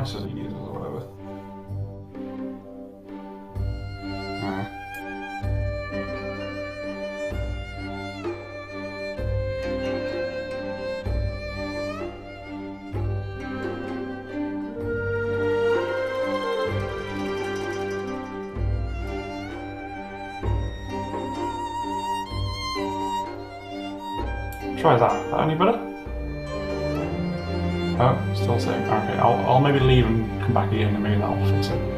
devices it uses or whatever. Try that. Any better? Oh, still same. Okay, I'll maybe leave and come back again and maybe that'll fix it.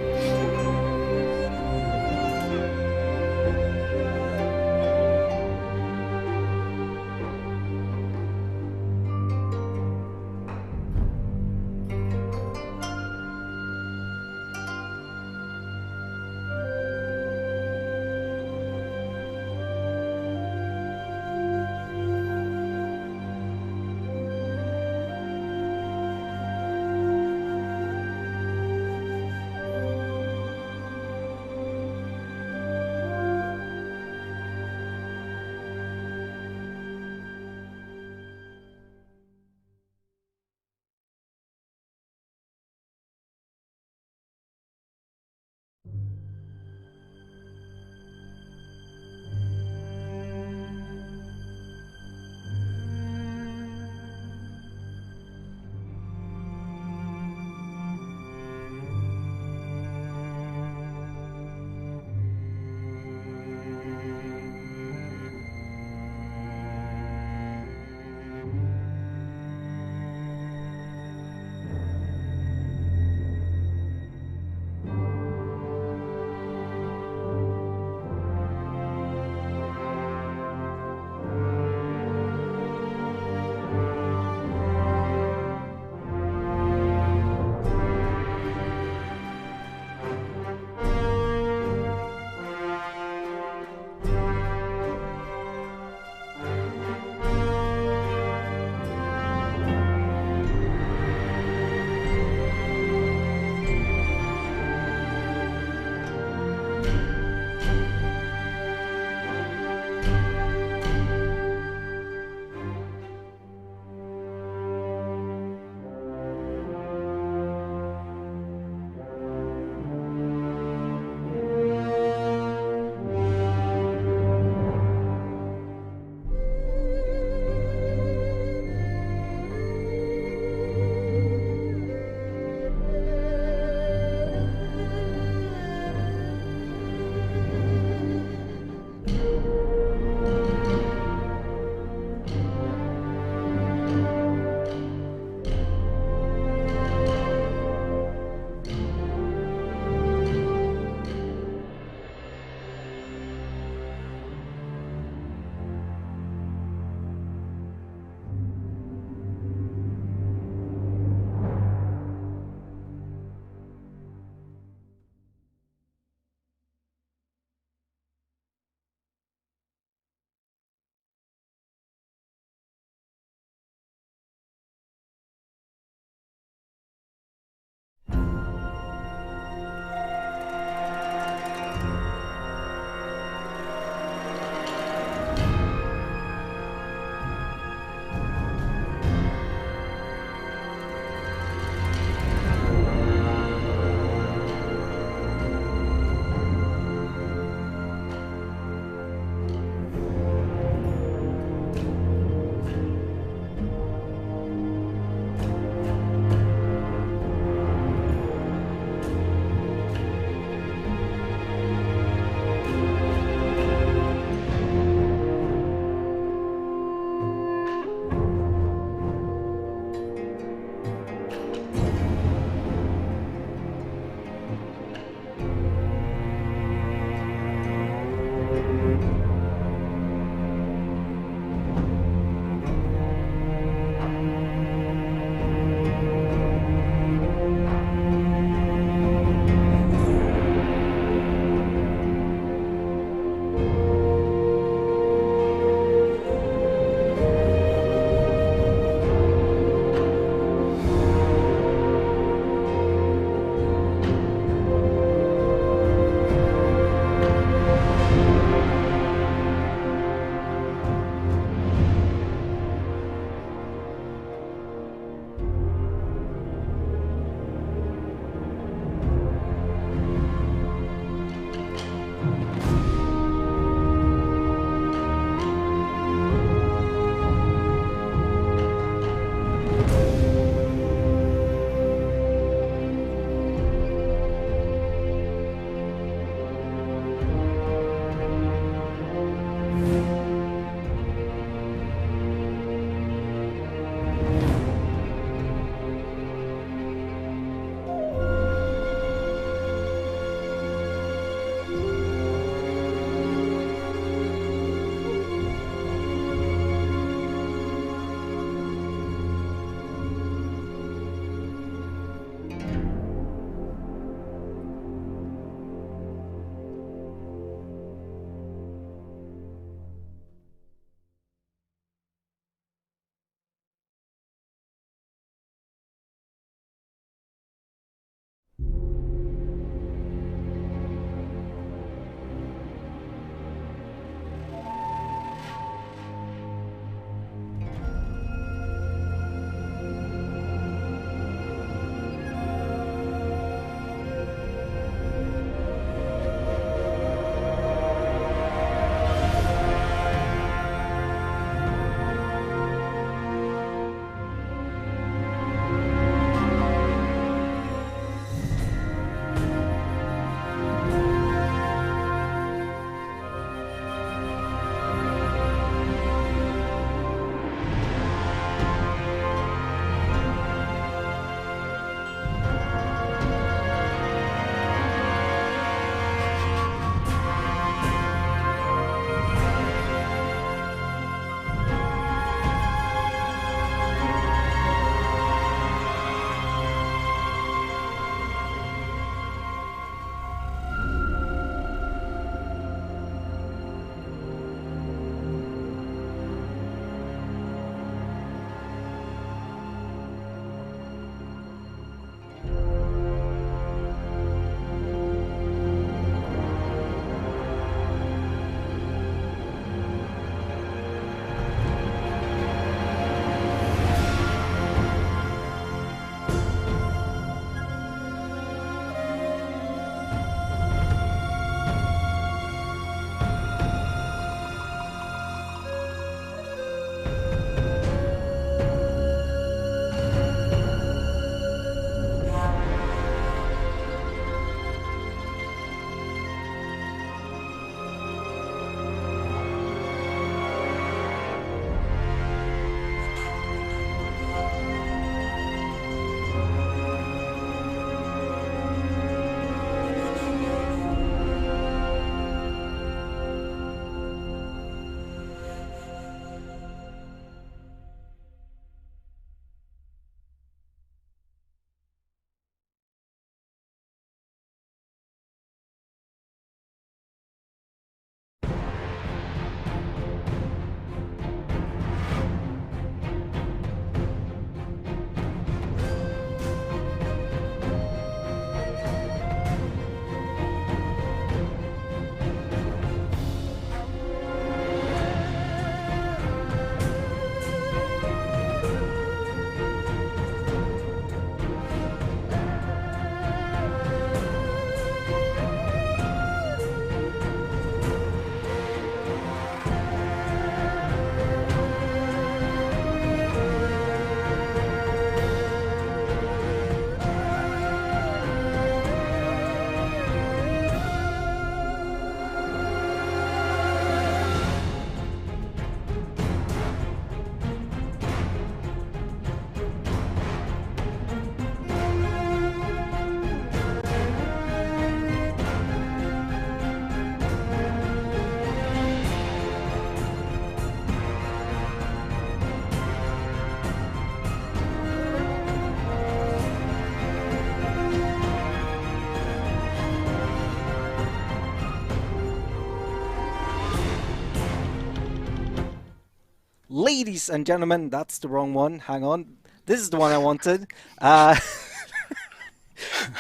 Ladies and gentlemen, that's the wrong one. Hang on. This is the one I wanted. Uh,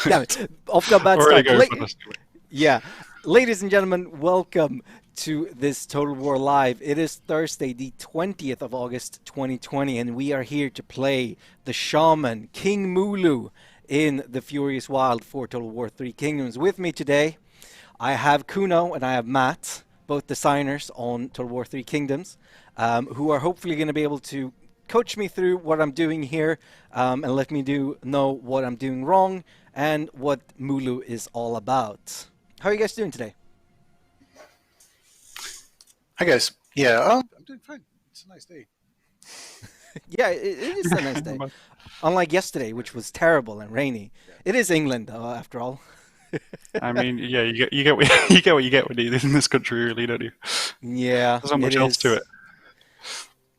damn it. Off to a bad Already start. going for this. Yeah. Ladies and gentlemen, welcome to this Total War Live. It is Thursday, the 20th of August, 2020, and we are here to play the Shaman King Mulu in the Furious Wild for Total War 3 Kingdoms. With me today, I have Kuno and I have Matt, both designers on Total War 3 Kingdoms, who are hopefully going to be able to coach me through what I'm doing here and let me know what I'm doing wrong and what Mulu is all about. How are you guys doing today? Hi guys. Yeah, I'm doing fine. It's a nice day. Yeah, it is a nice day. Unlike yesterday, which was terrible and rainy. Yeah. It is England, after all. I mean, yeah, you get what you get what you get when you live in this country, really, don't you? Yeah, There's not it much else to is.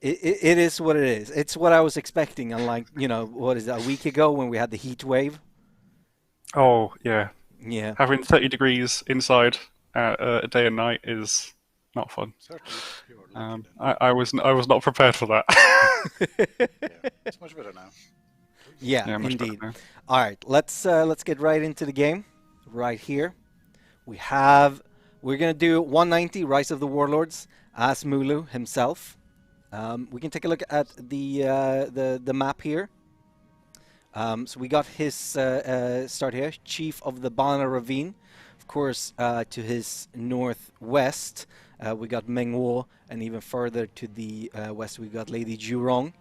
it. It is what it is. It's what I was expecting. Unlike, what is it, a week ago when we had the heat wave. Oh yeah, Yeah. having 30 degrees inside day and night is not fun. Certainly, you are lucky then. I was not prepared for that. Yeah, it's much better now. Yeah, Yeah, much better indeed. now. All right, let's get right into the game. Right here, we have we're gonna do 190 Rise of the Warlords as Mulu himself. We can take a look at the map here. So we got his start here, Chief of the Bana Ravine. Of course, to his northwest, we got Mengwo, and even further to the west, we got Lady Jurong.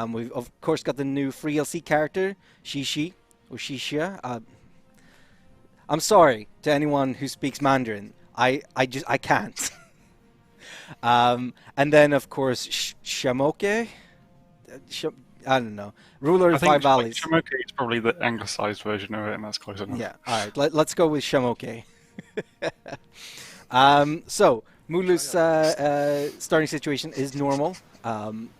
We've of course got the new free LC character, Shishi or Shishia. I'm sorry to anyone who speaks Mandarin. I can't. And then of course Shamoke. Sh- I don't know. Ruler I of Five think like Valleys. Shamoki is probably the anglicized version of it, and that's close Yeah. enough. All right. Let's go with Shamoke. So Mulu's Nice. starting situation is normal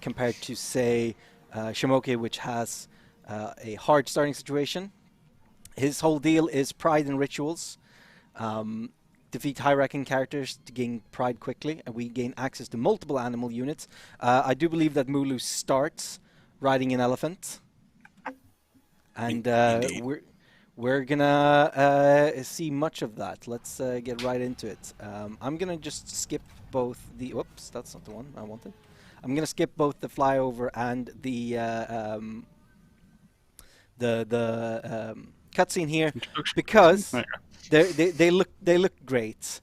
compared to say Shamoke, which has a hard starting situation. His whole deal is pride and rituals. Um, defeat high ranking characters to gain pride quickly, and we gain access to multiple animal units. I do believe that Mulu starts riding an elephant, and Indeed. we're gonna see much of that. Let's get right into it. I'm gonna just skip both the. Whoops, that's not the one I wanted. I'm gonna skip both the flyover and the cutscene here Introduction. There because you go. they look great.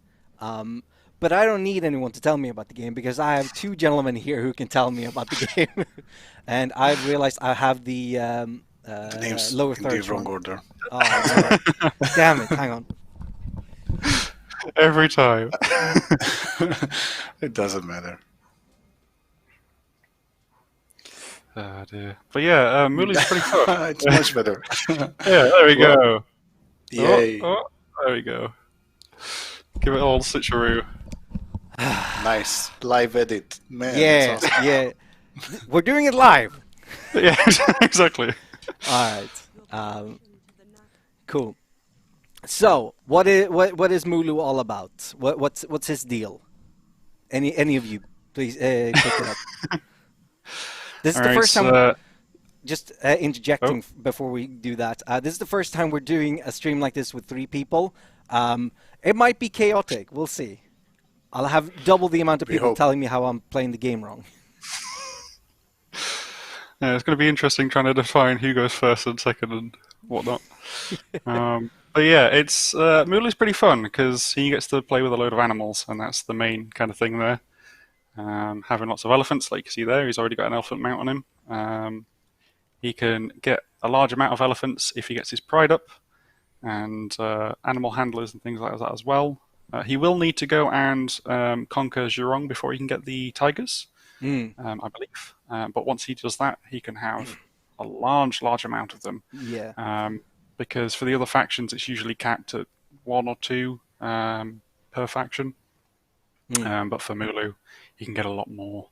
But I don't need anyone to tell me about the game because I have two gentlemen here who can tell me about the game, and I've realized I have the The names lower in the thirds wrong wrong. order. Oh no! Damn it! Hang on. Every time. It doesn't matter. Oh dear. But yeah, Muli's pretty fun. It's much better. Yeah, there we Well, go. Oh, yay. oh, there we go. Give it all switcheroo. Nice. Live edit. Man, that's Yeah, awesome. yeah. We're doing it live. Yeah, exactly. All right. Cool. So, what is Mulu all about? What's his deal? Any of you, please kick it up. This is All the right, first time. so, Just oh, interjecting before we do that. This is the first time we're doing a stream like this with three people. It might be chaotic. We'll see. I'll have double the amount of We people hope. telling me how I'm playing the game wrong. yeah, it's going to be interesting trying to define who goes first and second and whatnot. But yeah, it's Muli's pretty fun because he gets to play with a load of animals, and that's the main kind of thing there. Having lots of elephants, like you see there, he's already got an elephant mount on him. He can get a large amount of elephants if he gets his pride up, and animal handlers and things like that as well. He will need to go and conquer Zhurong before he can get the tigers, Mm, I believe. But once he does that, he can have a large amount of them. yeah. Because for the other factions, it's usually capped at one or two per faction. Mm, But for Mulu, you can get a lot more.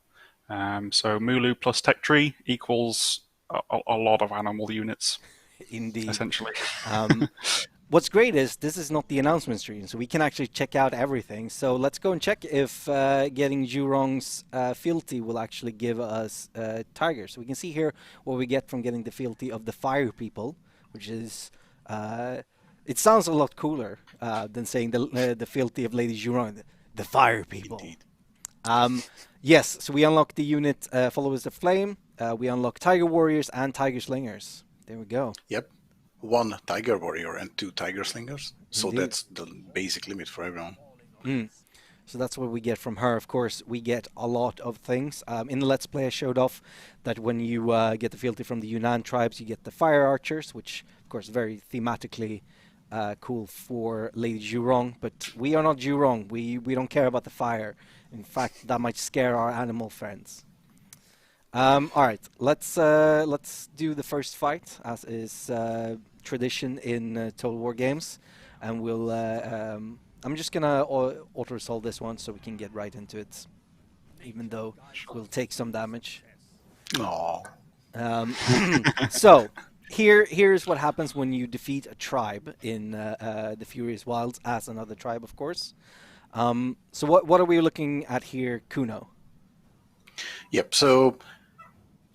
So Mulu plus Tech Tree equals a lot of animal units, indeed. essentially. Um, What's great is this is not the announcement stream, so we can actually check out everything. So let's go and check if getting Jurong's fealty will actually give us Tiger. So we can see here what we get from getting the fealty of the Fire People, which is it sounds a lot cooler than saying the fealty of Lady Jurong, the Fire People. Indeed. Um, yes, so we unlock the unit Followers of Flame. We unlock Tiger Warriors and Tiger Slingers. There we go. Yep. One Tiger Warrior and two Tiger Slingers. So Indeed. that's the basic limit for everyone. Mm. So that's what we get from her. Of course, we get a lot of things. In the Let's Play, I showed off that when you get the fealty from the Yunnan tribes, you get the Fire Archers, which, of course, very thematically cool for Lady Jurong. But we are not Jurong. We don't care about the fire. In fact, that might scare our animal friends. All right, let's do the first fight, as is tradition in Total War games, and we'll. I'm just gonna auto-resolve this one so we can get right into it, even though we'll take some damage. Oh, So here's what happens when you defeat a tribe in the Furious Wilds, as another tribe, of course. So what are we looking at here, Kuno? yep. So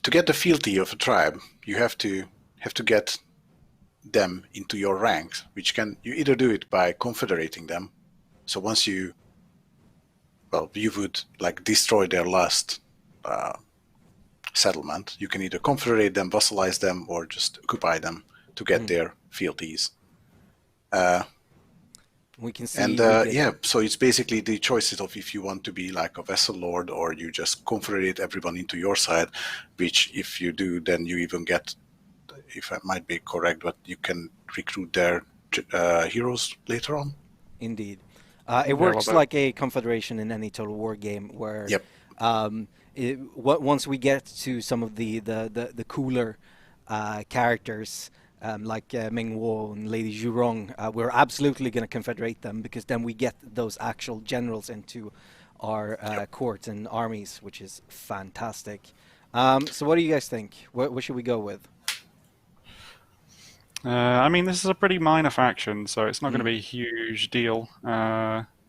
to get the fealty of a tribe, you have to get them into your ranks, which you either do it by confederating them. So once you would like destroy their last settlement, you can either confederate them, vassalize them, or just occupy them to get their fealties. We can see. And so it's basically the choices of if you want to be like a vassal lord or you just confederate everyone into your side, which if you do, then you even get, if I might be correct, but you can recruit their heroes later on. Indeed. It works like a confederation in any Total War game where Yep. Once we get to some of the cooler characters, like Meng Wo and Lady Jurong, we're absolutely going to confederate them because then we get those actual generals into our court and armies, which is fantastic. So what do you guys think? What should we go with? I mean, this is a pretty minor faction, so it's not going to be a huge deal.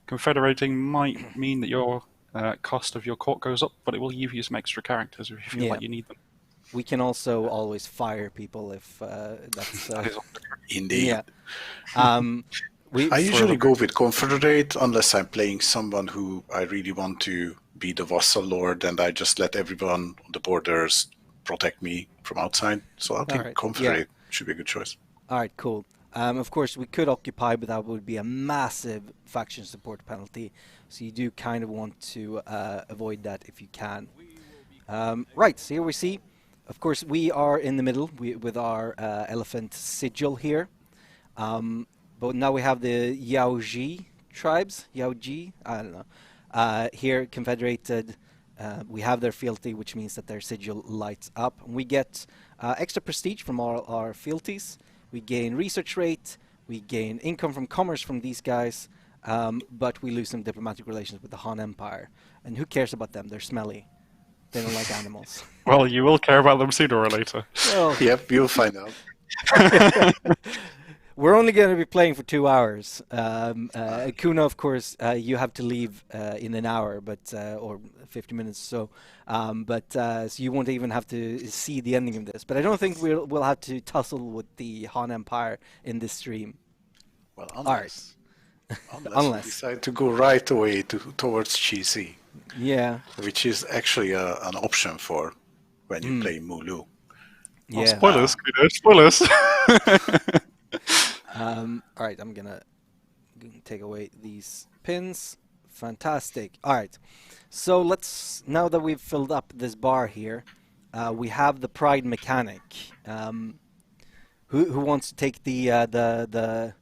Confederating might mean that your cost of your court goes up, but it will give you some extra characters if you feel like you need them. We can also always fire people if that's... That is Indeed. Yeah. I usually go with confederate unless I'm playing someone who I really want to be the vassal lord, and I just let everyone on the borders protect me from outside. So I think confederate should be a good choice. All right, cool. Of course, we could occupy, but that would be a massive faction support penalty. So you do kind of want to avoid that if you can. Right, so here we see, of course, we are in the middle with our elephant sigil here. But now we have the Yaoji tribes. Yaoji, I don't know. Here, confederated, we have their fealty, which means that their sigil lights up. And we get extra prestige from our fealties. We gain research rate. We gain income from commerce from these guys. But we lose some diplomatic relations with the Han Empire. And who cares about them? They're smelly. They don't like animals. Well, you will care about them sooner or later. Well, Yep, you'll find out. we're only going to be playing for 2 hours. Kuno, of course, you have to leave in an hour, but or 50 minutes or so. So you won't even have to see the ending of this. But I don't think we'll have to tussle with the Han Empire in this stream. Well, Unless we decide to go right away towards GC. Yeah. Which is actually an option for when you play Mulu. Yeah. Spoilers, spoilers. All right, I'm gonna take away these pins. Fantastic. All right, so now that we've filled up this bar here, we have the pride mechanic. Who wants to take the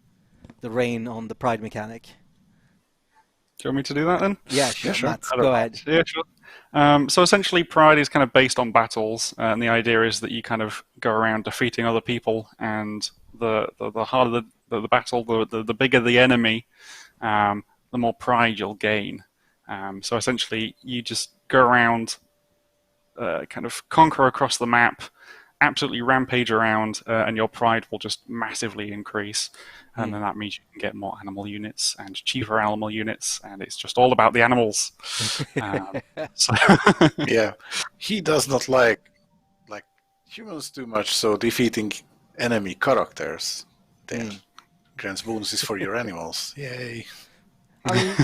reign on the pride mechanic? Do you want me to do that then? Yeah, sure. Yeah, sure. Mats, go ahead. Yeah, sure. So essentially, Pride is kind of based on battles, and the idea is that you kind of go around defeating other people, and the harder the battle, the bigger the enemy, the more pride you'll gain. So essentially, you just go around, kind of conquer across the map, absolutely rampage around, and your pride will just massively increase. And then that means you can get more animal units and cheaper animal units, and it's just all about the animals. So Yeah, he does not like humans too much, so defeating enemy characters then grants bonuses for your animals. Yay! I mean,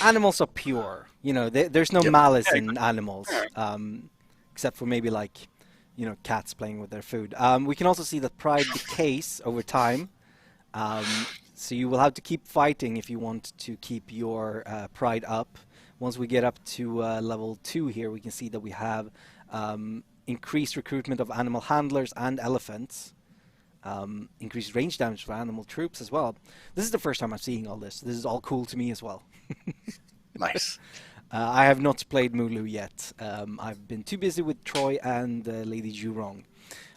animals are pure. You know, there's no Yep. malice yeah, in animals, except for maybe like, you know, cats playing with their food. We can also see that pride decays over time. So you will have to keep fighting if you want to keep your pride up. Once we get up to level 2 here, we can see that we have increased recruitment of animal handlers and elephants. Increased range damage for animal troops as well. This is the first time I'm seeing all this. This is all cool to me as well. Nice. I have not played Mulu yet. I've been too busy with Troy and Lady Jurong.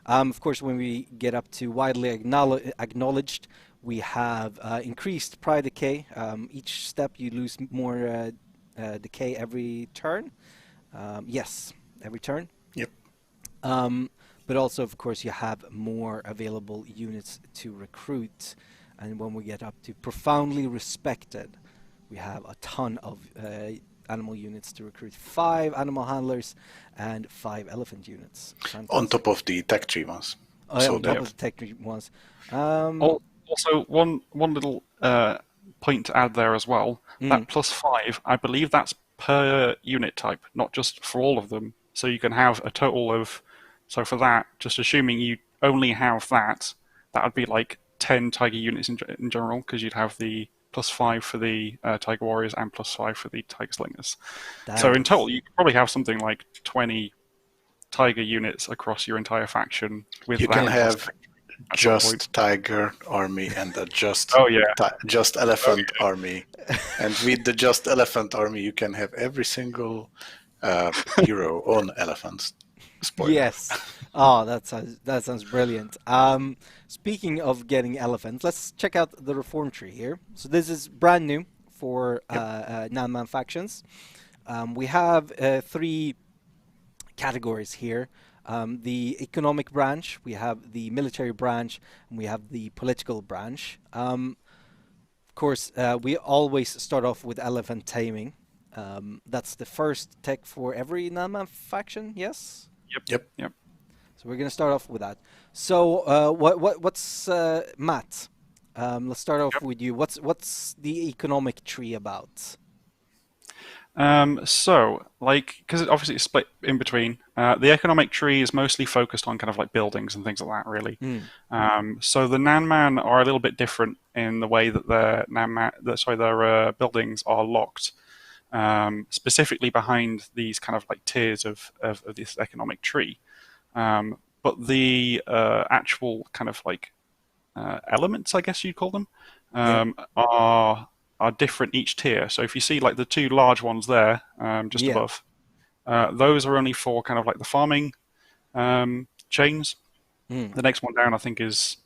Of course, when we get up to widely acknowledged, we have increased pride decay. Each step you lose more decay every turn. Yes, every turn. Yep. But also, of course, you have more available units to recruit. And when we get up to profoundly respected, we have a ton of animal units to recruit. 5 animal handlers and 5 elephant units. Fantastic. On top of the tech tree ones. Oh, yeah, So on top that- of the tech ones. Also, one little point to add there as well. That +5, I believe that's per unit type, not just for all of them. So you can have a total of. So for that, just assuming you only have that, that would be like 10 Tiger units in general, because you'd have the +5 for the Tiger Warriors and +5 for the Tiger Slingers. So in total, you could probably have something like 20 Tiger units across your entire faction. With You that can plus have tech at some point. just tiger army and a just Oh yeah, just elephant army, and with the just elephant army, you can have every single hero on elephants. Spoiler. Yes. Oh, that sounds brilliant. Speaking of getting elephants, let's check out the reform tree here. So this is brand new for Nan-Man factions. We have 3 categories here. The economic branch, we have the military branch, and we have the political branch. Of course, we always start off with elephant taming. That's the first tech for every Nan-Man faction, yes? Yep. So we're gonna start off with that. So what's Matt? Let's start off with you. What's the economic tree about? So, like, because obviously it's split in between, the economic tree is mostly focused on kind of like buildings and things like that, really. So the Nan-Man are a little bit different in the way that their buildings are locked, specifically behind these kind of like tiers of this economic tree. But the actual kind of like elements, I guess you'd call them, are different each tier. So if you see like the 2 large ones there, just above, those are only for kind of like the farming chains. The next one down, I think, is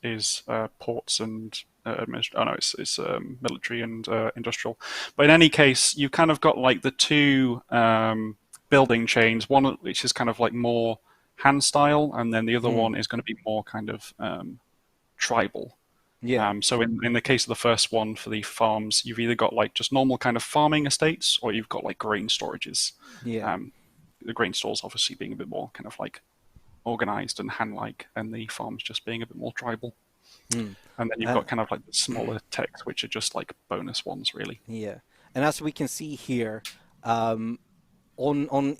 ports and it's military and industrial. But in any case, you've kind of got like the 2 building chains. One which is kind of like more hand style, and then the other one is going to be more kind of tribal. Yeah. So in the case of the first one for the farms, you've either got like just normal kind of farming estates, or you've got like grain storages. Yeah. The grain stores obviously being a bit more kind of like organized and hand-like, and the farms just being a bit more tribal. And then you've got kind of like the smaller techs, which are just like bonus ones, really. Yeah. And as we can see here, on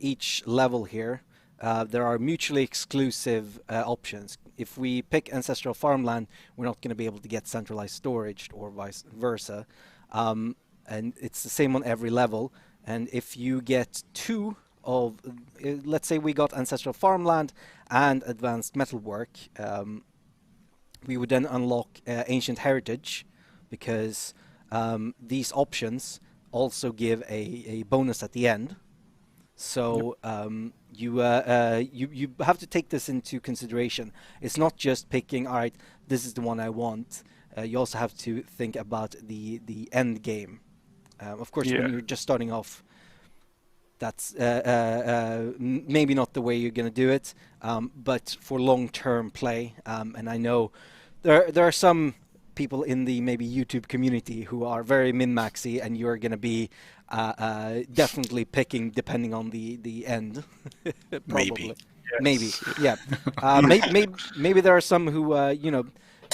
each level here, there are mutually exclusive options. If we pick ancestral farmland, we're not going to be able to get centralized storage, or vice versa. And it's the same on every level. And if you get 2 of, let's say we got ancestral farmland and advanced metalwork, we would then unlock ancient heritage, because these options also give a bonus at the end. So you have to take this into consideration. It's not just picking, all right, this is the one I want. You also have to think about the end game. Of course, when you're just starting off, that's maybe not the way you're going to do it, but for long-term play. And I know there are some people in the maybe YouTube community who are very min-maxy, and you're going to be definitely picking depending on the end, Maybe. probably. Maybe, Yes. yeah. Maybe there are some who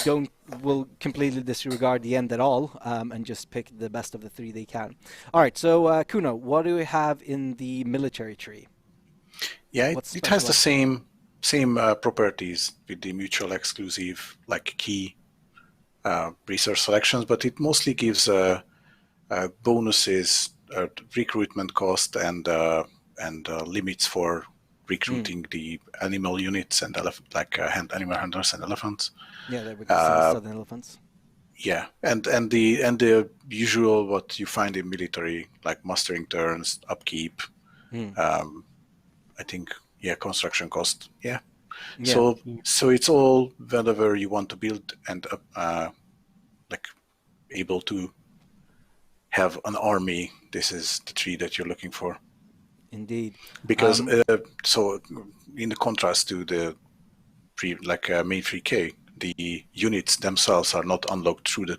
don't will completely disregard the end at all, and just pick the best of the three they can. All right, so Kuno, what do we have in the military tree? Yeah, What's it has special the about it? same properties with the mutual exclusive like key resource selections, but it mostly gives bonuses, recruitment cost, and limits for Mm. recruiting the animal units and animal handlers and elephants. Yeah, there with the Uh, southern elephants. yeah, and the usual what you find in military like mustering turns, upkeep. Mm. Um, I think yeah, construction cost. Yeah, Yeah, so it's all whenever you want to build and like able to have an army. This is the tree that you're looking for. indeed. Because Um, so in the contrast to the main 3K, the units themselves are not unlocked through the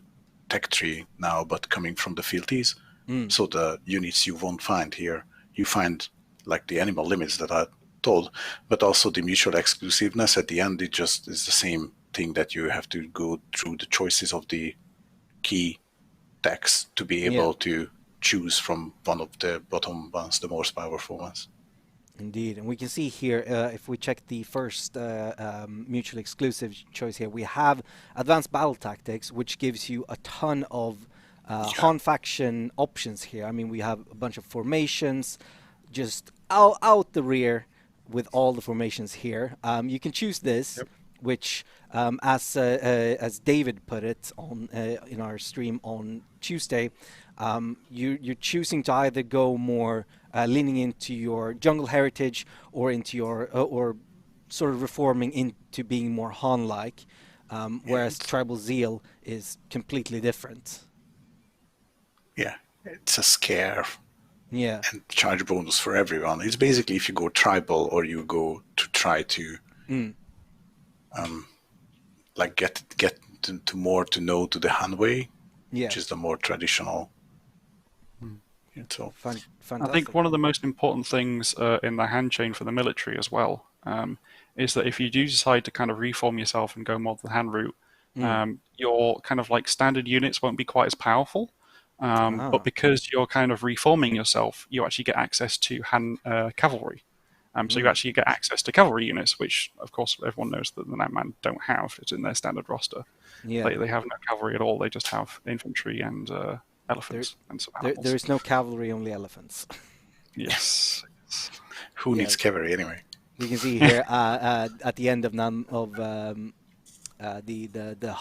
tech tree now, but coming from the fealties. mm. So the units you won't find here, you find like the animal limits that are told, but also the mutual exclusiveness at the end. It just is the same thing that you have to go through the choices of the key decks to be Yeah, able to choose from one of the bottom ones, the most powerful ones. indeed. And we can see here, if we check the first mutually exclusive choice here, we have advanced battle tactics, which gives you a ton of Yeah. Han faction options here. I mean, we have a bunch of formations, just out the rear with all the formations here. You can choose this, Yep. which, as David put it on in our stream on Tuesday, you're choosing to either go more leaning into your jungle heritage or into your or sort of reforming into being more Han-like, Yeah, whereas tribal zeal is completely different. yeah, it's a scare Yeah. and charge bonus for everyone. It's basically if you go tribal or you go to try to Mm. like get to more to know to the Han way, Yeah. which is the more traditional. Mm. Yeah, so I think Fantastic. one of the most important things in the hand chain for the military as well is that if you do decide to kind of reform yourself and go more to the hand route, Mm. your kind of like standard units won't be quite as powerful. But Ah. because you're kind of reforming yourself, you actually get access to hand cavalry. So you Mm. actually get access to cavalry units, which of course everyone knows that the Nightman don't have. It's in their standard roster. Yeah. They have no cavalry at all. They just have infantry and There, elephants and some there animals. is no cavalry, only elephants. Yes. who Yeah. needs cavalry anyway? We can see here at the end of none of the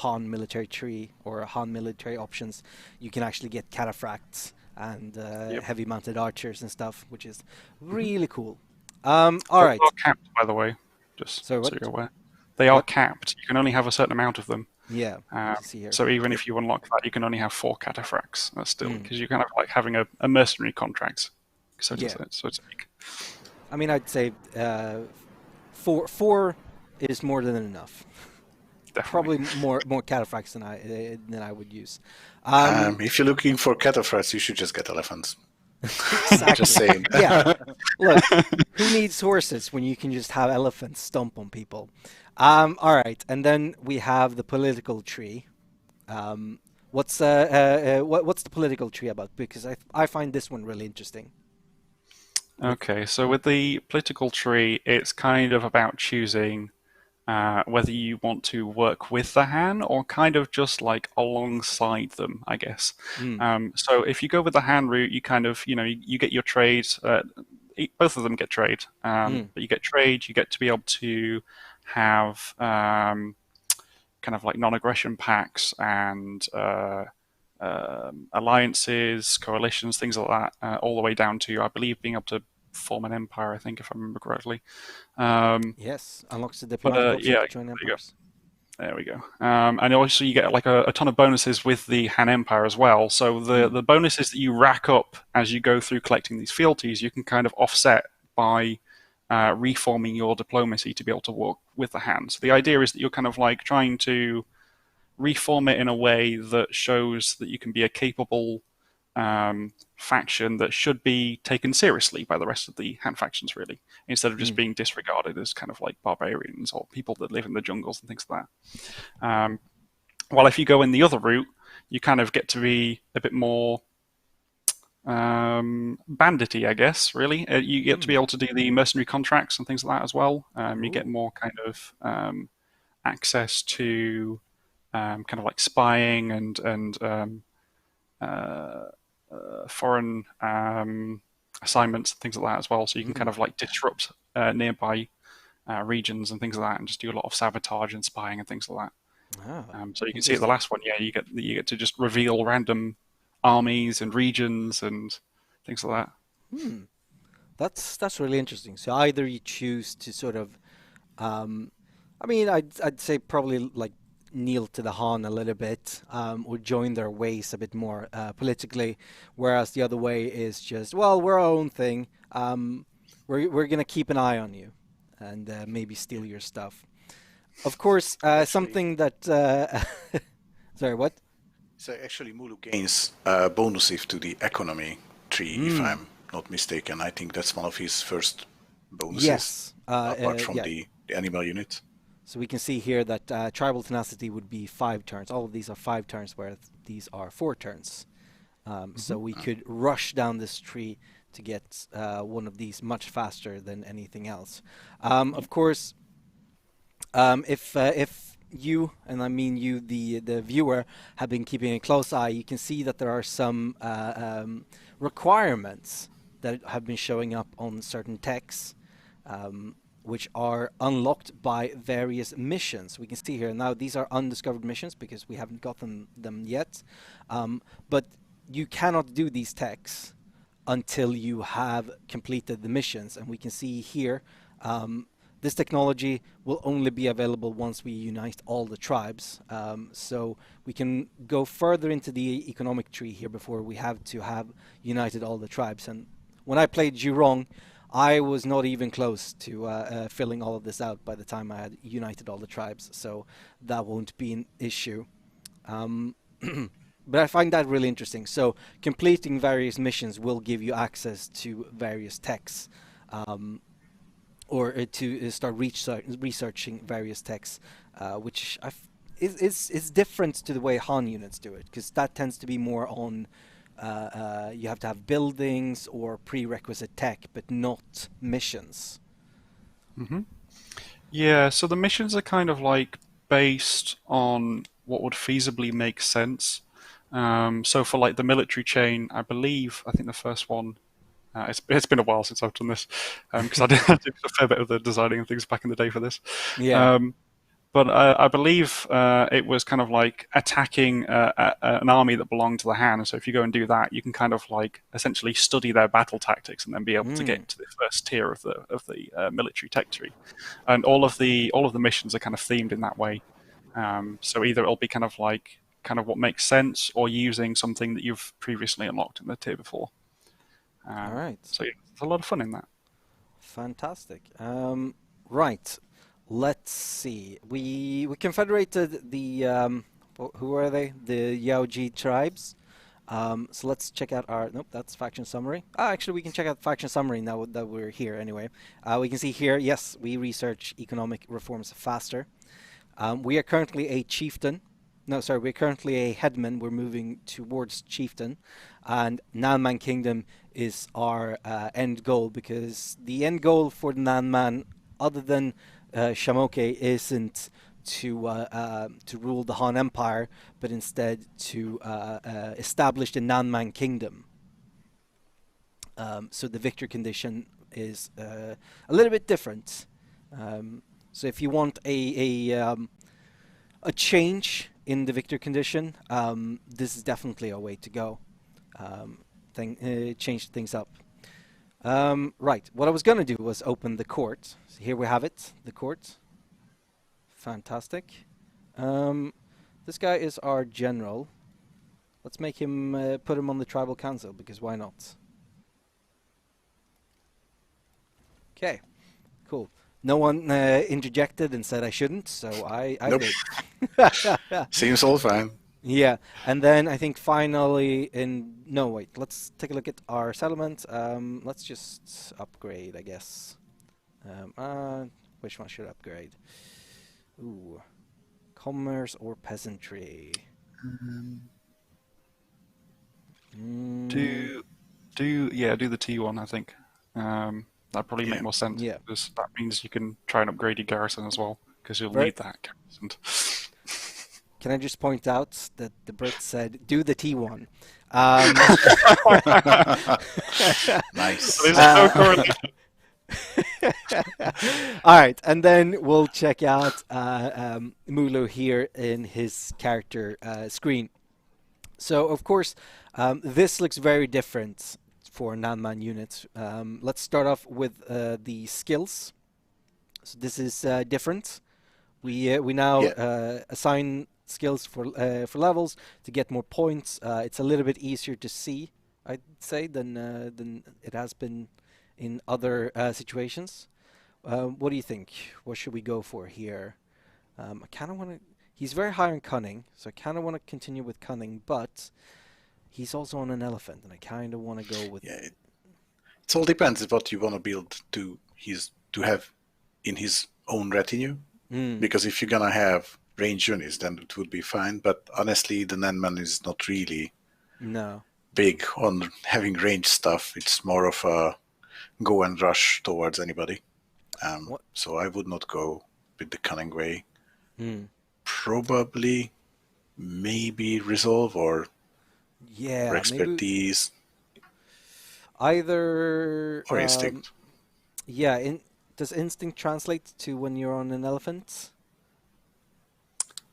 Han military tree or Han military options, you can actually get cataphracts and Yep. heavy mounted archers and stuff, which is Mhm. really cool. All Those right. are capped, by the way, just So so what? you're aware. They are What? capped. You can only have a certain amount of them. Yeah, we Um, can see here. so even Yep. if you unlock that, you can only have 4 cataphracts. That's still Mm. because you're kind of like having a mercenary contract, so to Yeah. say. So to speak. I mean, I'd say four is more than enough. Definitely. Probably more cataphracts than I would use. Um, If you're looking for cataphracts, you should just get elephants. Just exactly. saying. Yeah. Look, who needs horses when you can just have elephants stomp on people? All right, and then we have the political tree. Um, what's the political tree about? Because I find this one really interesting. With Okay, so with the political tree, it's kind of about choosing whether you want to work with the Han or kind of just like alongside them, I guess. mm, So if you go with the Han route, you kind of, you get your trade. Both of them get trade, mm, but you get trade. You get to be able to have kind of like non-aggression pacts and alliances, coalitions, things like that, all the way down to, I believe, being able to form an empire. I think, if I remember correctly. Um, yes, unlocks the but diplomatic option yeah, to there join you go. empires. There we go. And also you get like a ton of bonuses with the Han Empire as well. So Mm. the bonuses that you rack up as you go through collecting these fealties, you can kind of offset by reforming your diplomacy to be able to work with the Han. So the idea is that you're kind of like trying to reform it in a way that shows that you can be a capable faction that should be taken seriously by the rest of the Han factions, really, instead of just Mm. being disregarded as kind of like barbarians or people that live in the jungles and things like that. While if you go in the other route, you kind of get to be a bit more bandity, I guess. Really, you get to be Mm. able to do the mercenary contracts and things like that as well. You get Ooh. more kind of access to kind of like spying and uh, foreign assignments and things like that as well. So you can kind Mm. of like disrupt nearby regions and things like that, and just do a lot of sabotage and spying and things like that. Ah, So you can see at the interesting. last one, yeah, you get to just reveal random armies and regions and things like that. Hmm. That's really interesting. So either you choose to sort of, um, I mean, I'd say probably like kneel to the Han a little bit, or join their ways a bit more politically, whereas the other way is just, well, we're our own thing. We're gonna keep an eye on you, and maybe steal your stuff. Of course, Actually, something that, sorry, what? so actually Mulu gains bonus if to the economy tree, if Hmm. I'm not mistaken. I think that's one of his first bonuses, Yes. apart from Yeah. the animal unit. So we can see here that tribal tenacity would be 5 turns. All of these are 5 turns, whereas these are 4 turns. So we could rush down this tree to get one of these much faster than anything else. Of course, if you, and I mean you, the viewer, have been keeping a close eye, you can see that there are some requirements that have been showing up on certain texts, which are unlocked by various missions. We can see here now these are undiscovered missions because we haven't gotten them yet, but you cannot do these texts until you have completed the missions, and we can see here. This technology will only be available once we unite all the tribes. So we can go further into the economic tree here before we have to have united all the tribes. And when I played Jurong, I was not even close to filling all of this out by the time I had united all the tribes. So that won't be an issue. Um, but I find that really interesting. So completing various missions will give you access to various techs. Um, or to start researching various texts, which is different to the way Han units do it, because that tends to be more on you have to have buildings or prerequisite tech, but not missions. Hmm. Yeah, so the missions are kind of like based on what would feasibly make sense. So for like the military chain, I think the first one. It's been a while since I've done this because I did a fair bit of the designing and things back in the day for this. Yeah. Um, but I believe it was kind of like attacking an army that belonged to the Han. So if you go and do that, you can kind of like essentially study their battle tactics and then be able to get Mm. into the first tier of the military tech tree. And all of the missions are kind of themed in that way. So either it'll be kind of what makes sense, or using something that you've previously unlocked in the tier before. All right. So yeah, there's a lot of fun in that. Fantastic. Right. Let's see. We confederated the who are they? The Yaoji tribes. So let's check out our. Nope, that's faction summary. Actually, we can check out faction summary now that we're here. Anyway, we can see here. Yes, we research economic reforms faster. We are currently a chieftain. No, sorry, we're currently a headman. We're moving towards chieftain, and Nanman Kingdom is our end goal, because the end goal for the Nanman, other than Shamoke, isn't to rule the Han Empire, but instead to establish the Nanman Kingdom. So the victor condition is a little bit different. So if you want a change in the victor condition, this is definitely a way to go. Change things up. Right, what I was going to do was open the court. So here we have it, the court. Fantastic. This guy is our general. Let's make him put him on the tribal council because why not? Okay, cool. No one interjected and said I shouldn't, so I Nope. did. Seems all fine. Yeah, and then I think finally no wait, let's take a look at our settlement. Let's just upgrade, I guess. Which one should I upgrade? Ooh, commerce or peasantry? Do do the T one, I think. That'd probably make Yeah. more sense Yeah. because that means you can try and upgrade your garrison as well because you'll Right. need that garrison. Can I just point out that the Brit said do the T1? Nice. There's no correlation. All right, and then we'll check out Mulu here in his character screen. So, of course, this looks very different for non-man units. Let's start off with the skills. So this is different. We now Yeah. assign skills for levels to get more points. It's a little bit easier to see, I'd say, than it has been in other situations. What do you think? What should we go for here? I kind of want to. He's very high on cunning, so I kind of want to continue with cunning, but he's also on an elephant, and I kind of want to go with. Yeah. It all depends on what you want to build to have in his own retinue. Because if you're gonna have range units, then it would be fine. But honestly, the Nenman is not really No. big on having range stuff. It's more of a go and rush towards anybody. What? So I would not go with the cunning way. Mm. Probably, maybe resolve or Yeah, maybe expertise either. or instinct. Yeah, does instinct translate to when you're on an elephant?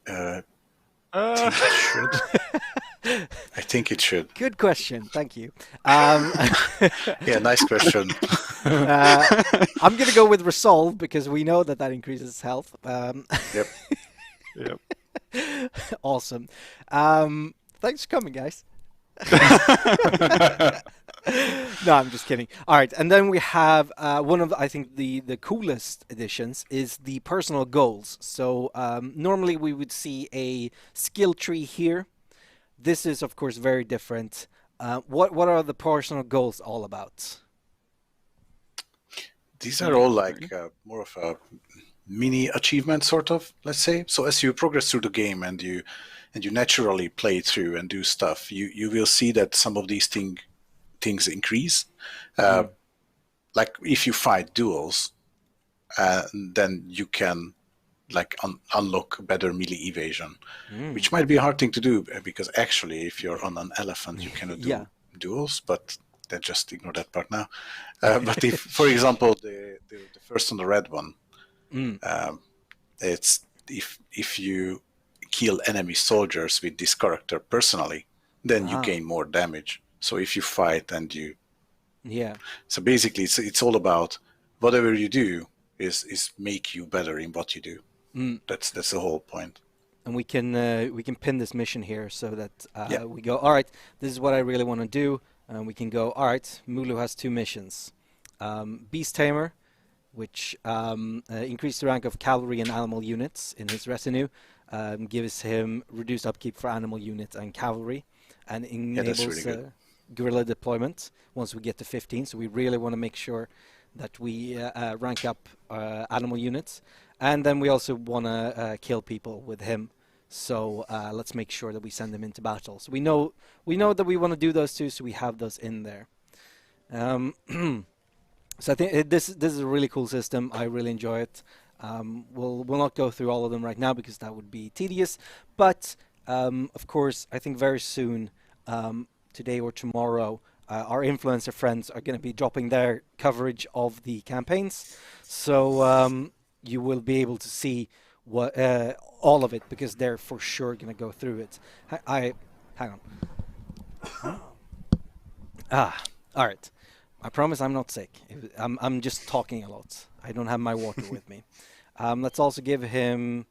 I think it should. I think it should. Good question. Thank you. Yeah, nice question. I'm gonna go with resolve because we know that increases health. Yep. Yep. Awesome. Thanks for coming, guys. No, I'm just kidding. All right, and then we have one of I think the coolest additions is the personal goals. So normally we would see a skill tree here. This is of course very different. What are the personal goals all about? These are all like more of a mini achievement, sort of. Let's say. So as you progress through the game and you naturally play through and do stuff, you will see that some of these things increase. Like if you fight duels, then you can like unlock better melee evasion, which might be a hard thing to do because actually if you're on an elephant you cannot do duels, but then just ignore that part now. But if, for example, the first on the red one, it's if you kill enemy soldiers with this character personally, then you gain more damage. So if you fight and you, so basically it's all about whatever you do is make you better in what you do. That's the whole point. And we can pin this mission here so that we go, all right, this is what I really want to do, and we can go, all right, Mulu has 2 missions. Beast Tamer, which increased the rank of cavalry and animal units in his retinue, gives him reduced upkeep for animal units and cavalry, and enables really guerrilla deployment once we get to 15. So we really want to make sure that we rank up animal units. And then we also want to kill people with him. So let's make sure that we send them into battle. So we know that we want to do those 2, so we have those in there. So I think this is a really cool system. I really enjoy it. We'll not go through all of them right now because that would be tedious. But of course, I think very soon, today or tomorrow, our influencer friends are going to be dropping their coverage of the campaigns. So you will be able to see what all of it because they're for sure going to go through it. Hang on. All right. I promise I'm not sick. I'm just talking a lot. I don't have my water with me. Let's also give him.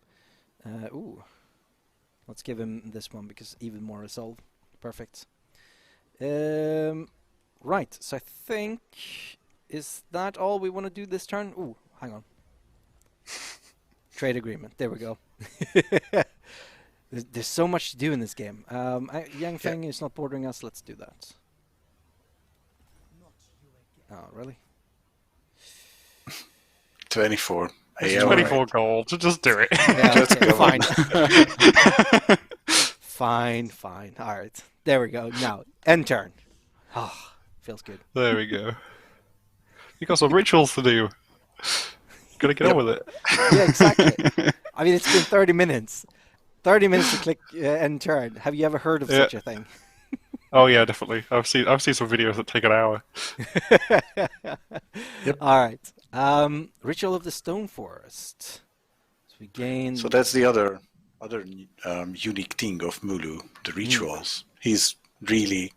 Let's give him this one because even more resolve. Perfect. Right. So I think is that all we want to do this turn? Ooh, hang on. Trade agreement. There we go. There's so much to do in this game. Yang Feng is not bordering us. Let's do that. Oh, really? 24. It's Yeah, 24 right. gold, so just do it. Yeah, Let's okay, go. fine. Fine. All right. There we go. Now, end turn. Oh, feels good. There we go. You got some rituals to do. Gotta get on with it. Yeah, exactly. I mean, it's been 30 minutes. 30 minutes to click end turn. Have you ever heard of Yeah. such a thing? Oh yeah, definitely. I've seen some videos that take an hour. Yep. All right. Ritual of the Stone Forest. So we gain. So that's the other unique thing of Mulu, the rituals. He's the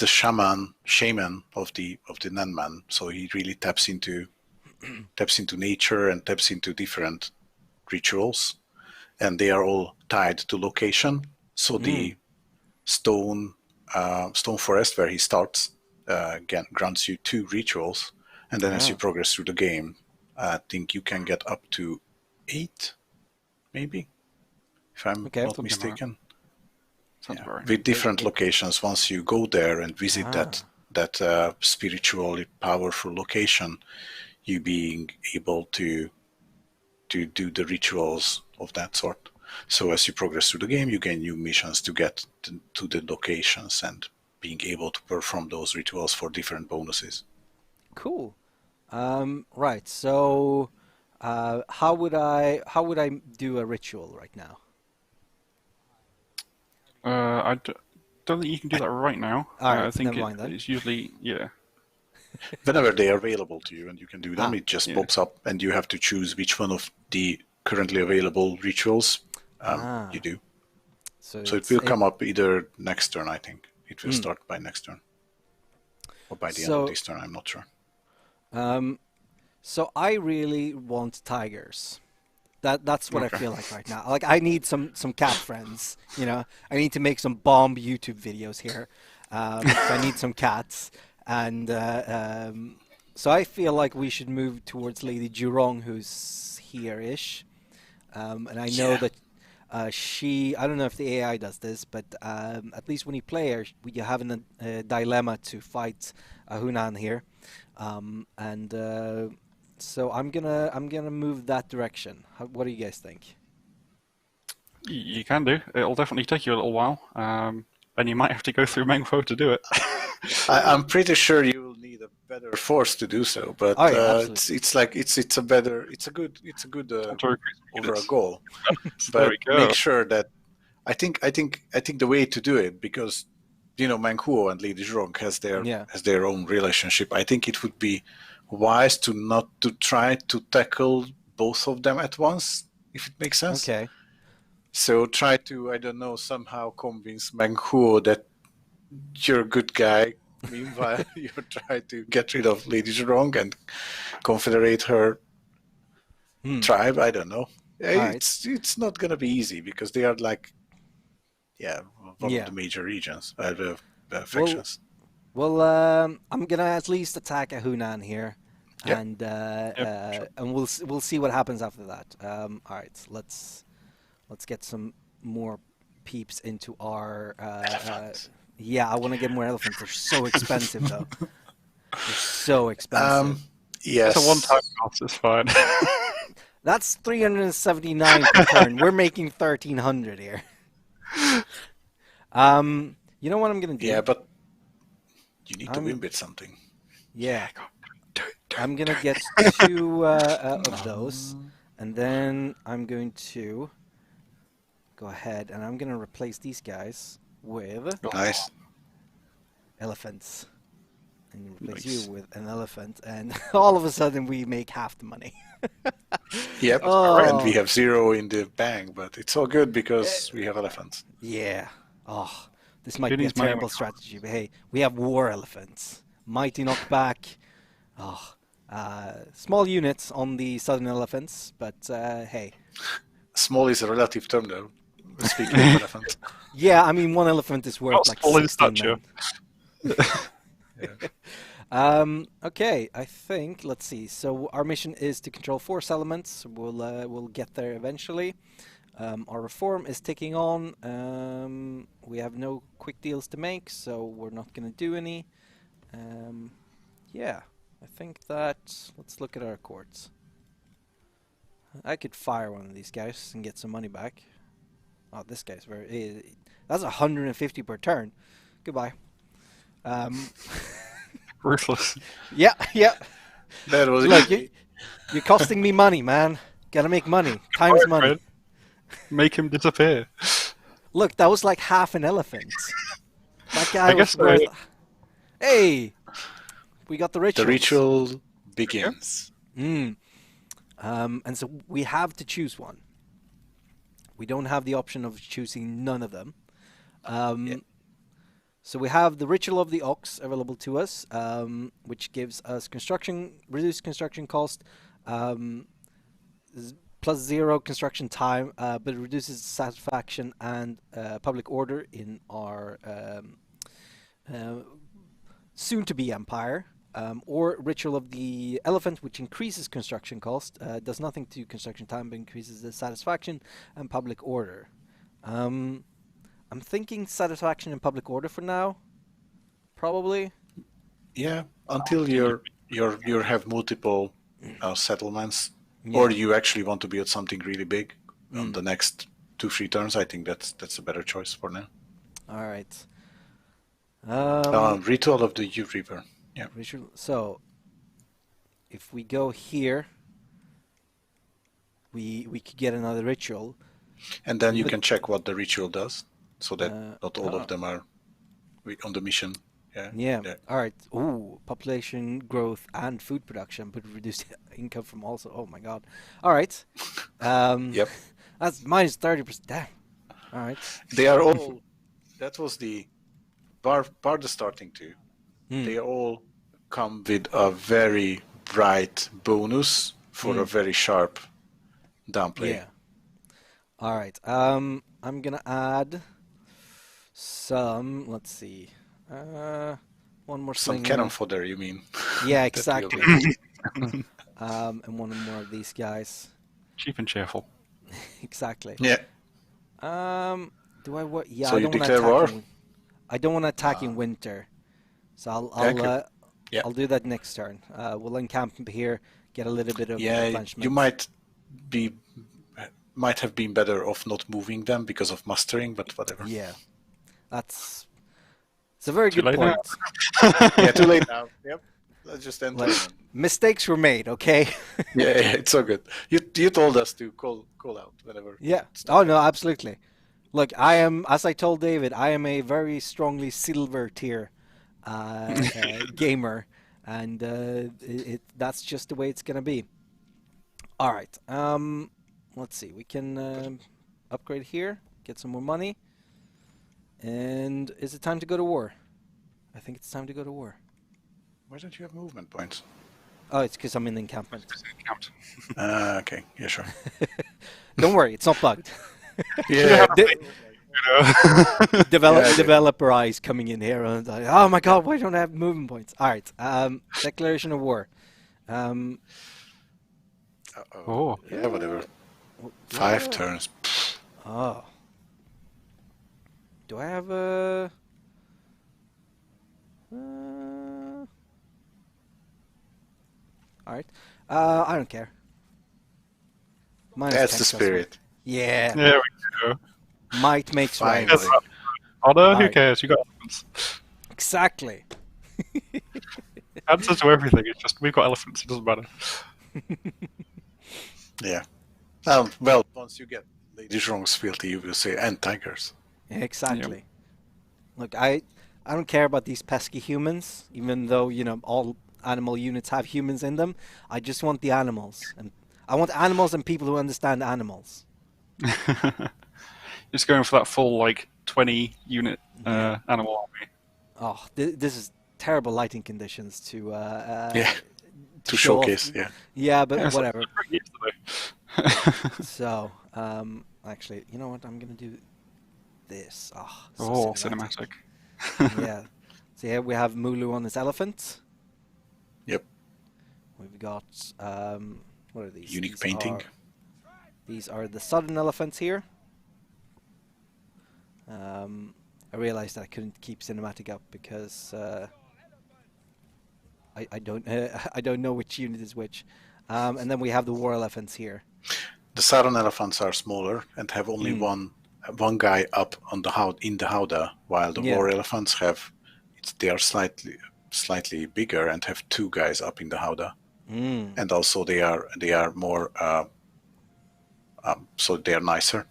shaman of the Nanman. So he really taps into nature and taps into different rituals, and they are all tied to location. So the stone forest where he starts grants you 2 rituals, and then as you progress through the game, I think you can get up to 8, maybe, if I'm not Something like mistaken. Sounds about right. With different locations. Once you go there and visit that spiritually powerful location, you being able to do the rituals of that sort. So as you progress through the game, you gain new missions to get to the locations and being able to perform those rituals for different bonuses. Cool. Right. So, how would I do a ritual right now? Don't think you can do that right now. All right, I think never mind then. it's usually Whenever they are available to you and you can do them, it just yeah. pops up and you have to choose which one of the currently available rituals you do. So it will come up either next turn, I think. It will start by next turn. Or by the end of this turn, I'm not sure. So I really want tigers. That's what I feel like right now. Like I need some cat friends. You know, I need to make some bomb YouTube videos here. So I need some cats, and so I feel like we should move towards Lady Jurong, who's here-ish, and I know that she. I don't know if the AI does this, but at least when you play her, you have a dilemma to fight Hunan here, and. So I'm gonna move that direction. What do you guys think? You can do. It'll definitely take you a little while, and you might have to go through Mengfo to do it. I'm pretty sure you will need a better force to do so, but it's a good overall goal. But make sure that I think the way to do it, because Menghuo and Lady Zhong has their own relationship. I think it would be wise to not to try to tackle both of them at once, if it makes sense. Okay. So try to, I don't know, somehow convince Menghuo that you're a good guy. Meanwhile, you try to get rid of Lady Zhong and confederate her tribe. I don't know. It's not gonna be easy because they are like, one of the major regions, factions. Well, I'm gonna at least attack a Hunan here, and we'll see what happens after that. All right, let's get some more peeps into our. Yeah, I want to get more elephants. They're so expensive, though. They're so expensive. Yes. It's a one-time cost. It's fine. That's 379 per turn. We're making 1,300 here. You know what I'm gonna do? Yeah, but you need to win with something. Yeah. I'm going to get 2 of those, and then I'm going to go ahead and I'm going to replace these guys with elephants. And replace you with an elephant, and all of a sudden we make half the money. Yep, and we have 0 in the bank, but it's all good because we have elephants. Yeah. Oh, this might be a terrible strategy, but hey, we have war elephants. Mighty knockback. Oh, small units on the southern elephants, but hey. Small is a relative term, though. Speaking of elephant. Yeah, I mean, one elephant is worth Not like small in 16 stature. men. Yeah. Okay, I think, let's see. So our mission is to control force elements. We'll get there eventually. Our reform is ticking on. We have no quick deals to make, so we're not going to do any. Yeah, I think that... Let's look at our accords. I could fire one of these guys and get some money back. Oh, this guy's very... That's 150 per turn. Goodbye. Ruthless. Yeah, yeah. That was Look, you're costing me money, man. Gotta make money. Time's Alright, money. Fred. Make him disappear. Look, that was like half an elephant. That guy I was guess worth... Hey! We got the rituals. the ritual begins. And so we have to choose one. We don't have the option of choosing none of them. Yeah. So we have the Ritual of the Ox available to us, which gives us reduced construction cost, plus 0 construction time, but it reduces satisfaction and public order in our soon-to-be empire. Or Ritual of the Elephant, which increases construction cost, does nothing to construction time, but increases the satisfaction and public order. I'm thinking satisfaction and public order for now, probably. Yeah, until you have multiple settlements, Yeah. or you actually want to build something really big on the next 2-3 turns. I think that's a better choice for now. All right. Ritual of the U River. Yeah. Ritual. So, if we go here, we could get another ritual. And then you But- can check what the ritual does, so that not all oh. of them are on the mission. Yeah. Yeah. All right. Ooh, population growth and food production, but reduced income from also. Oh my God. All right. Yep. That's minus 30%. Damn. All right. They are all. That was the bar the starting two. They all come with a very bright bonus for a very sharp downplay. Yeah. All right. I'm gonna add some. Let's see. One more Some slinger. cannon fodder, you mean? Yeah, That exactly. will And one more of these guys. Cheap and cheerful. Exactly. Yeah. Do I what? Yeah, So I you don't want to declare attack. war? I don't want to attack in winter, so Yeah. I'll do that next turn. We'll encamp here, get a little bit of Yeah, replenishment. you might have been better off not moving them because of mustering, but whatever. Yeah, it's a very good late now. point. Yeah, too late now. Yep. Let's just end Like, it. mistakes were made, okay? Yeah, it's so good. You told us to call out whenever. Yeah. Oh no, absolutely. Look, I am, as I told David, I am a very strongly silver tier gamer, and that's just the way it's gonna be. All right. Let's see. We can upgrade here, get some more money, and is it time to go to war? I think it's time to go to war. Why don't you have movement points? Oh, it's because I'm in the encampment. Count. Okay, yeah, sure. Don't worry, it's not bugged. Yeah. Developer eyes coming in here and like, oh my God, why don't I have movement points? All right. Declaration of war. Oh. Yeah, whatever. 5 turns. Oh. Do I have a? All right. I don't care. Minus That's 10 the trust me. spirit. Yeah. There we go. Might makes right. Finally. Honor, who Alright. cares? You got elephants. Exactly. Answers to everything. It's just we've got elephants. It doesn't matter. Yeah. Well, once you get Lady Zhong's fealty, you will say, and tigers. Exactly. Look, I don't care about these pesky humans, even though, you know, all animal units have humans in them. I just want the animals. And I want animals and people who understand animals. Just going for that full, like, 20 unit animal army. Oh, this is terrible lighting conditions to Yeah. To show off. showcase, yeah. Yeah, but Yeah, so whatever. it's yesterday. So, Actually, you know what? I'm gonna do this. Ah, so Oh, cinematic. cinematic. Yeah. So here we have Mulu on his elephant. Yep. We've got what are these? Unique painting. These are the southern elephants here. I realized that I couldn't keep cinematic up because I don't I don't know which unit is which. And then we have the war elephants here. The southern elephants are smaller and have only one guy up on the in the howdah, while the war elephants have they are slightly bigger and have two guys up in the howdah. And also they are more so they are nicer,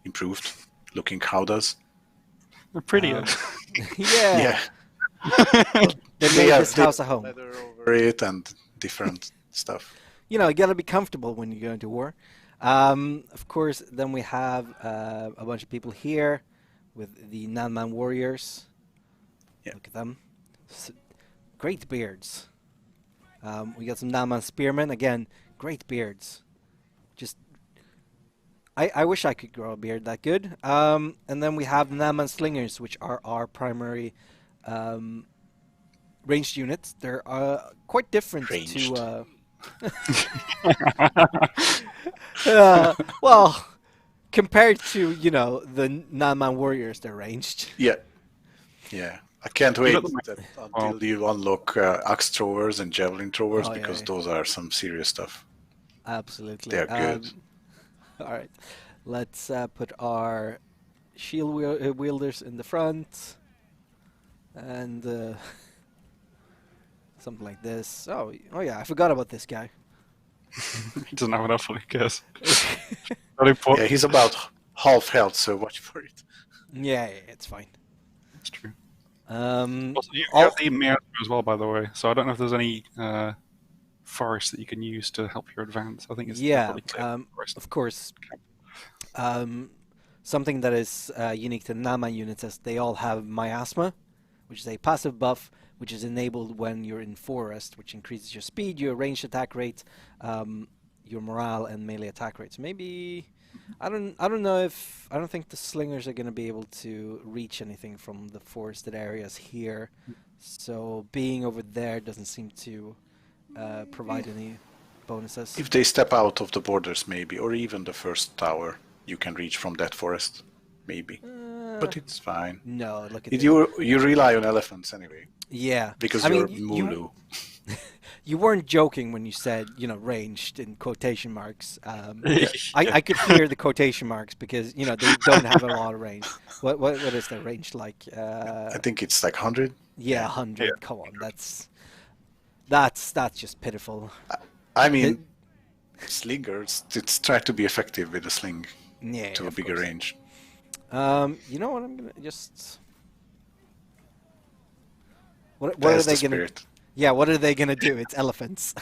improved looking howdahs. They're prettier. Yeah. They They made have this house a home. leather over it and different stuff. You know, you gotta be comfortable when you go into war. Of course, then we have a bunch of people here with the Nan-Man warriors. Yeah. Look at them. Great beards. We got some Nan-Man spearmen. Again, great beards. Just, I wish I could grow a beard that good. And then we have Nan-Man slingers, which are our primary ranged units. They're quite different to... well, compared to, you know, the Nan-Man warriors, they're ranged. Yeah. I can't wait until you unlock axe throwers and javelin throwers, because those are some serious stuff. Absolutely. They're good. All right. Let's put our shield wielders in the front. And something like this. Oh yeah, I forgot about this guy. He doesn't have enough, I guess. Yeah, he's about half health, so watch for it. Yeah, it's fine. That's true. Also, you have the miasma as well, by the way. So I don't know if there's any forest that you can use to help your advance. I think it's probably clear of course. Something that is unique to Nama units is they all have miasma, which is a passive buff, which is enabled when you're in forest, which increases your speed, your ranged attack rate, your morale, and melee attack rates. Maybe I don't think the slingers are going to be able to reach anything from the forested areas here. So being over there doesn't seem to provide any bonuses. If they step out of the borders, maybe, or even the first tower, you can reach from that forest, maybe. But it's fine. No, look at you rely on elephants anyway. Yeah, because you're Mulu. You weren't joking when you said, you know, ranged in quotation marks. I could hear the quotation marks because, you know, they don't have a lot of range. What is their range like? I think it's like 100. Yeah, 100. Yeah. Come on, that's just pitiful. I mean, slingers, it's try to be effective with a sling to a bigger range. You know what? I'm gonna just. What are they gonna? Yeah, what are they gonna do? It's elephants.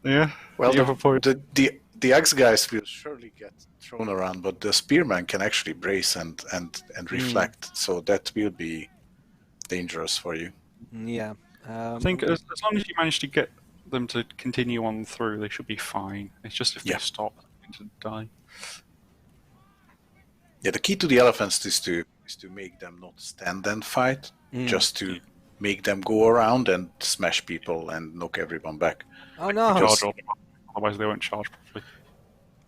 Yeah. Well, the axe guys will surely get thrown around, but the spearman can actually brace and reflect, so that will be dangerous for you. Yeah. I think as long as you manage to get them to continue on through, they should be fine. It's just if they stop, they're going to die. Yeah, the key to the elephants is to make them not stand and fight, just to make them go around and smash people and knock everyone back. Oh no! Because otherwise they won't charge properly.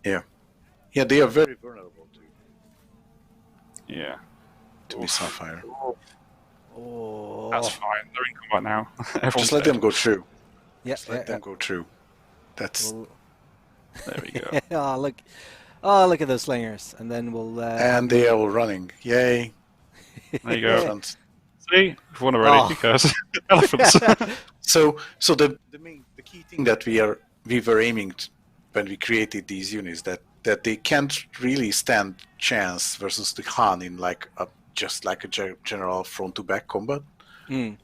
Yeah, they are very vulnerable to missile fire. Oh, that's fine. They're in combat now. Just let them go through. Just let them go through. That's. There we go. Oh, look at those slingers, and then we'll. And they are all running! Yay! There you go. See, we've won already because elephants. So the key thing that we were aiming when we created these units that they can't really stand chance versus the Han in just like a general front to back combat.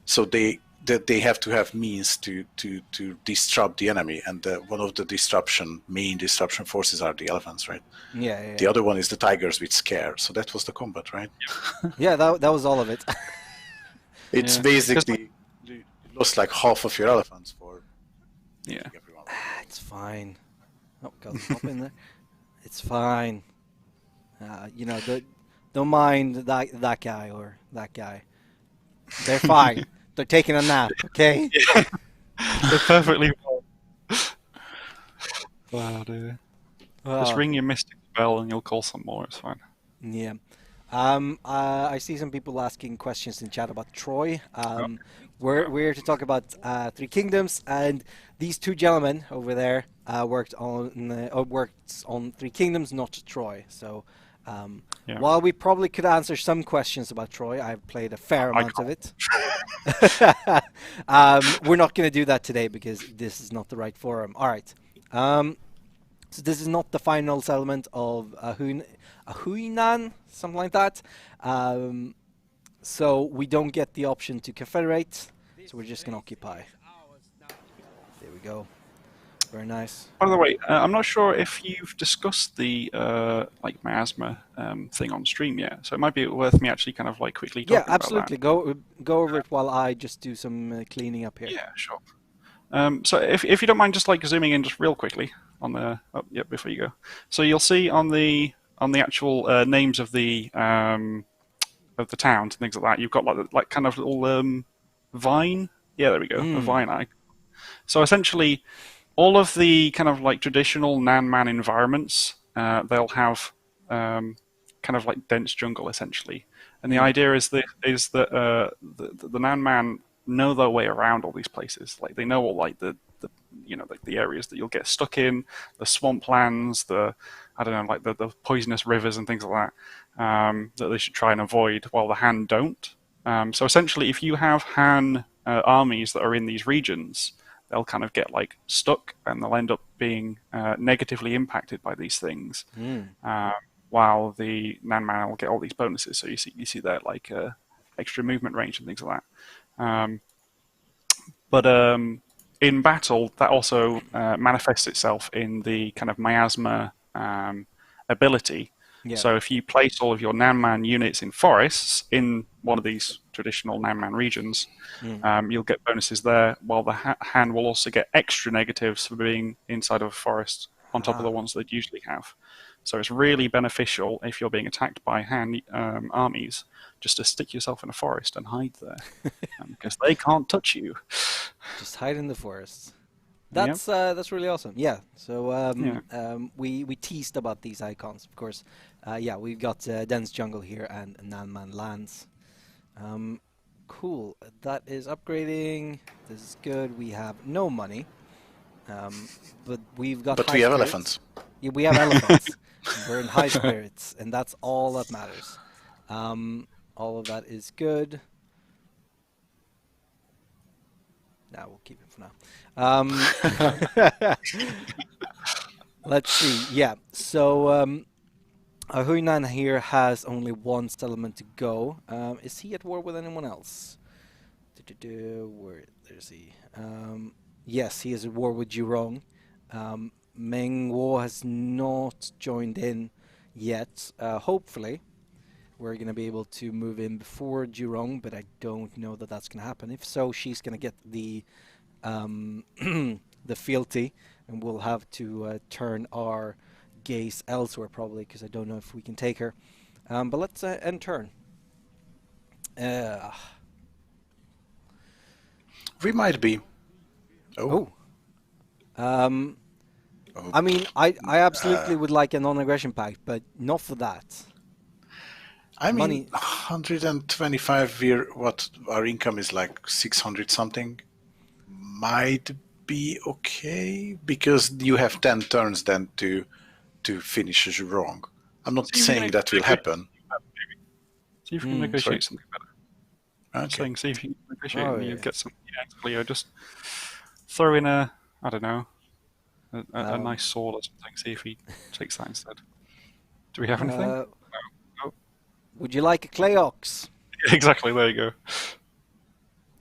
So they have to have means to disrupt the enemy, and one of the main disruption forces are the elephants, right? Yeah. The other one is the tigers with scare. So that was the combat, right? Yeah, that was all of it. It's basically you lost like half of your elephants for everyone. It's fine. Oh, got them up in there. It's fine. don't mind that guy or that guy. They're fine. They're taking a nap. Okay. They're perfectly. Wow, dear. Just Oh, ring your mystic bell and you'll call some more. It's fine. yeah. I see some people asking questions in chat about Troy. Oh, We're here to talk about Three Kingdoms, and these two gentlemen over there worked on Three Kingdoms, not Troy. So, yeah. while we probably could answer some questions about Troy, I've played a fair I amount of can't. it. We're not going to do that today because this is not the right forum. All right. So this is not the final settlement of Ahuinan, something like that. So we don't get the option to confederate. So we're just gonna occupy. There we go. Very nice. By the way, I'm not sure if you've discussed the like miasma thing on stream yet, so it might be worth me actually kind of like quickly Yeah, talking about that. absolutely. Go over it while I just do some cleaning up here. Yeah, sure. So if you don't mind, just like zooming in just real quickly on the before you go. So you'll see on the actual names of the towns and things like that. You've got like kind of little vine. Yeah, there we go, a Mm. vine eye. So essentially, all of the kind of like traditional Nan-Man environments, they'll have kind of like dense jungle essentially, and the Mm. idea is that the Nan-Man know their way around all these places. Like they know all like the like the areas that you'll get stuck in, the swamplands, the I don't know like the poisonous rivers and things like that that they should try and avoid, while the Han don't. So essentially, if you have Han armies that are in these regions, they'll kind of get like stuck and they'll end up being negatively impacted by these things. Mm. Uh, while the Nan Man will get all these bonuses, so you see that like extra movement range and things like that. But in battle, that also manifests itself in the kind of miasma ability. Yeah. So if you place all of your Nanman units in forests in one of these traditional Nanman regions, Mm. you'll get bonuses there, while the hand will also get extra negatives for being inside of a forest on top of the Ah. ones they'd usually have. So it's really beneficial if you're being attacked by hand armies just to stick yourself in a forest and hide there because they can't touch you. Just hide in the forest. Yep. That's really awesome. Yeah. So Yeah. we teased about these icons, of course. Yeah, we've got dense jungle here and Nanman lands. Cool. That is upgrading. This is good. We have no money, but we've got But high we have spirits. elephants. Yeah, we have elephants. We're in high spirits, and that's all that matters. All of that is good. Now we'll keep it for now. Let's see. Yeah. So Huinan here has only one settlement to go. Is he at war with anyone else? Where there's he? Yes, he is at war with Jurong. Meng Wo has not joined in yet. Hopefully, we're going to be able to move in before Jurong, but I don't know that that's going to happen. If so, she's going to get the the fealty, and we'll have to turn our gaze elsewhere probably because I don't know if we can take her. But let's end turn. Uh, We might be. Oh. oh. Um, Oh. I mean, I absolutely would like a non-aggression pact, but not for that. I mean, Money. 125, what our income is like 600 something, might be okay because you have 10 turns then to finish as wrong. I'm not See if you saying can that will happen. See if you can Mm. negotiate Sorry. something better. Okay. Saying, see if you can negotiate Oh and you yeah. get some. Yeah, exactly. Or just throw in I don't know, a Um, nice sword or something. See if he takes that instead. Do we have anything? uh, Oh, would you like a clay ox? exactly. There you go.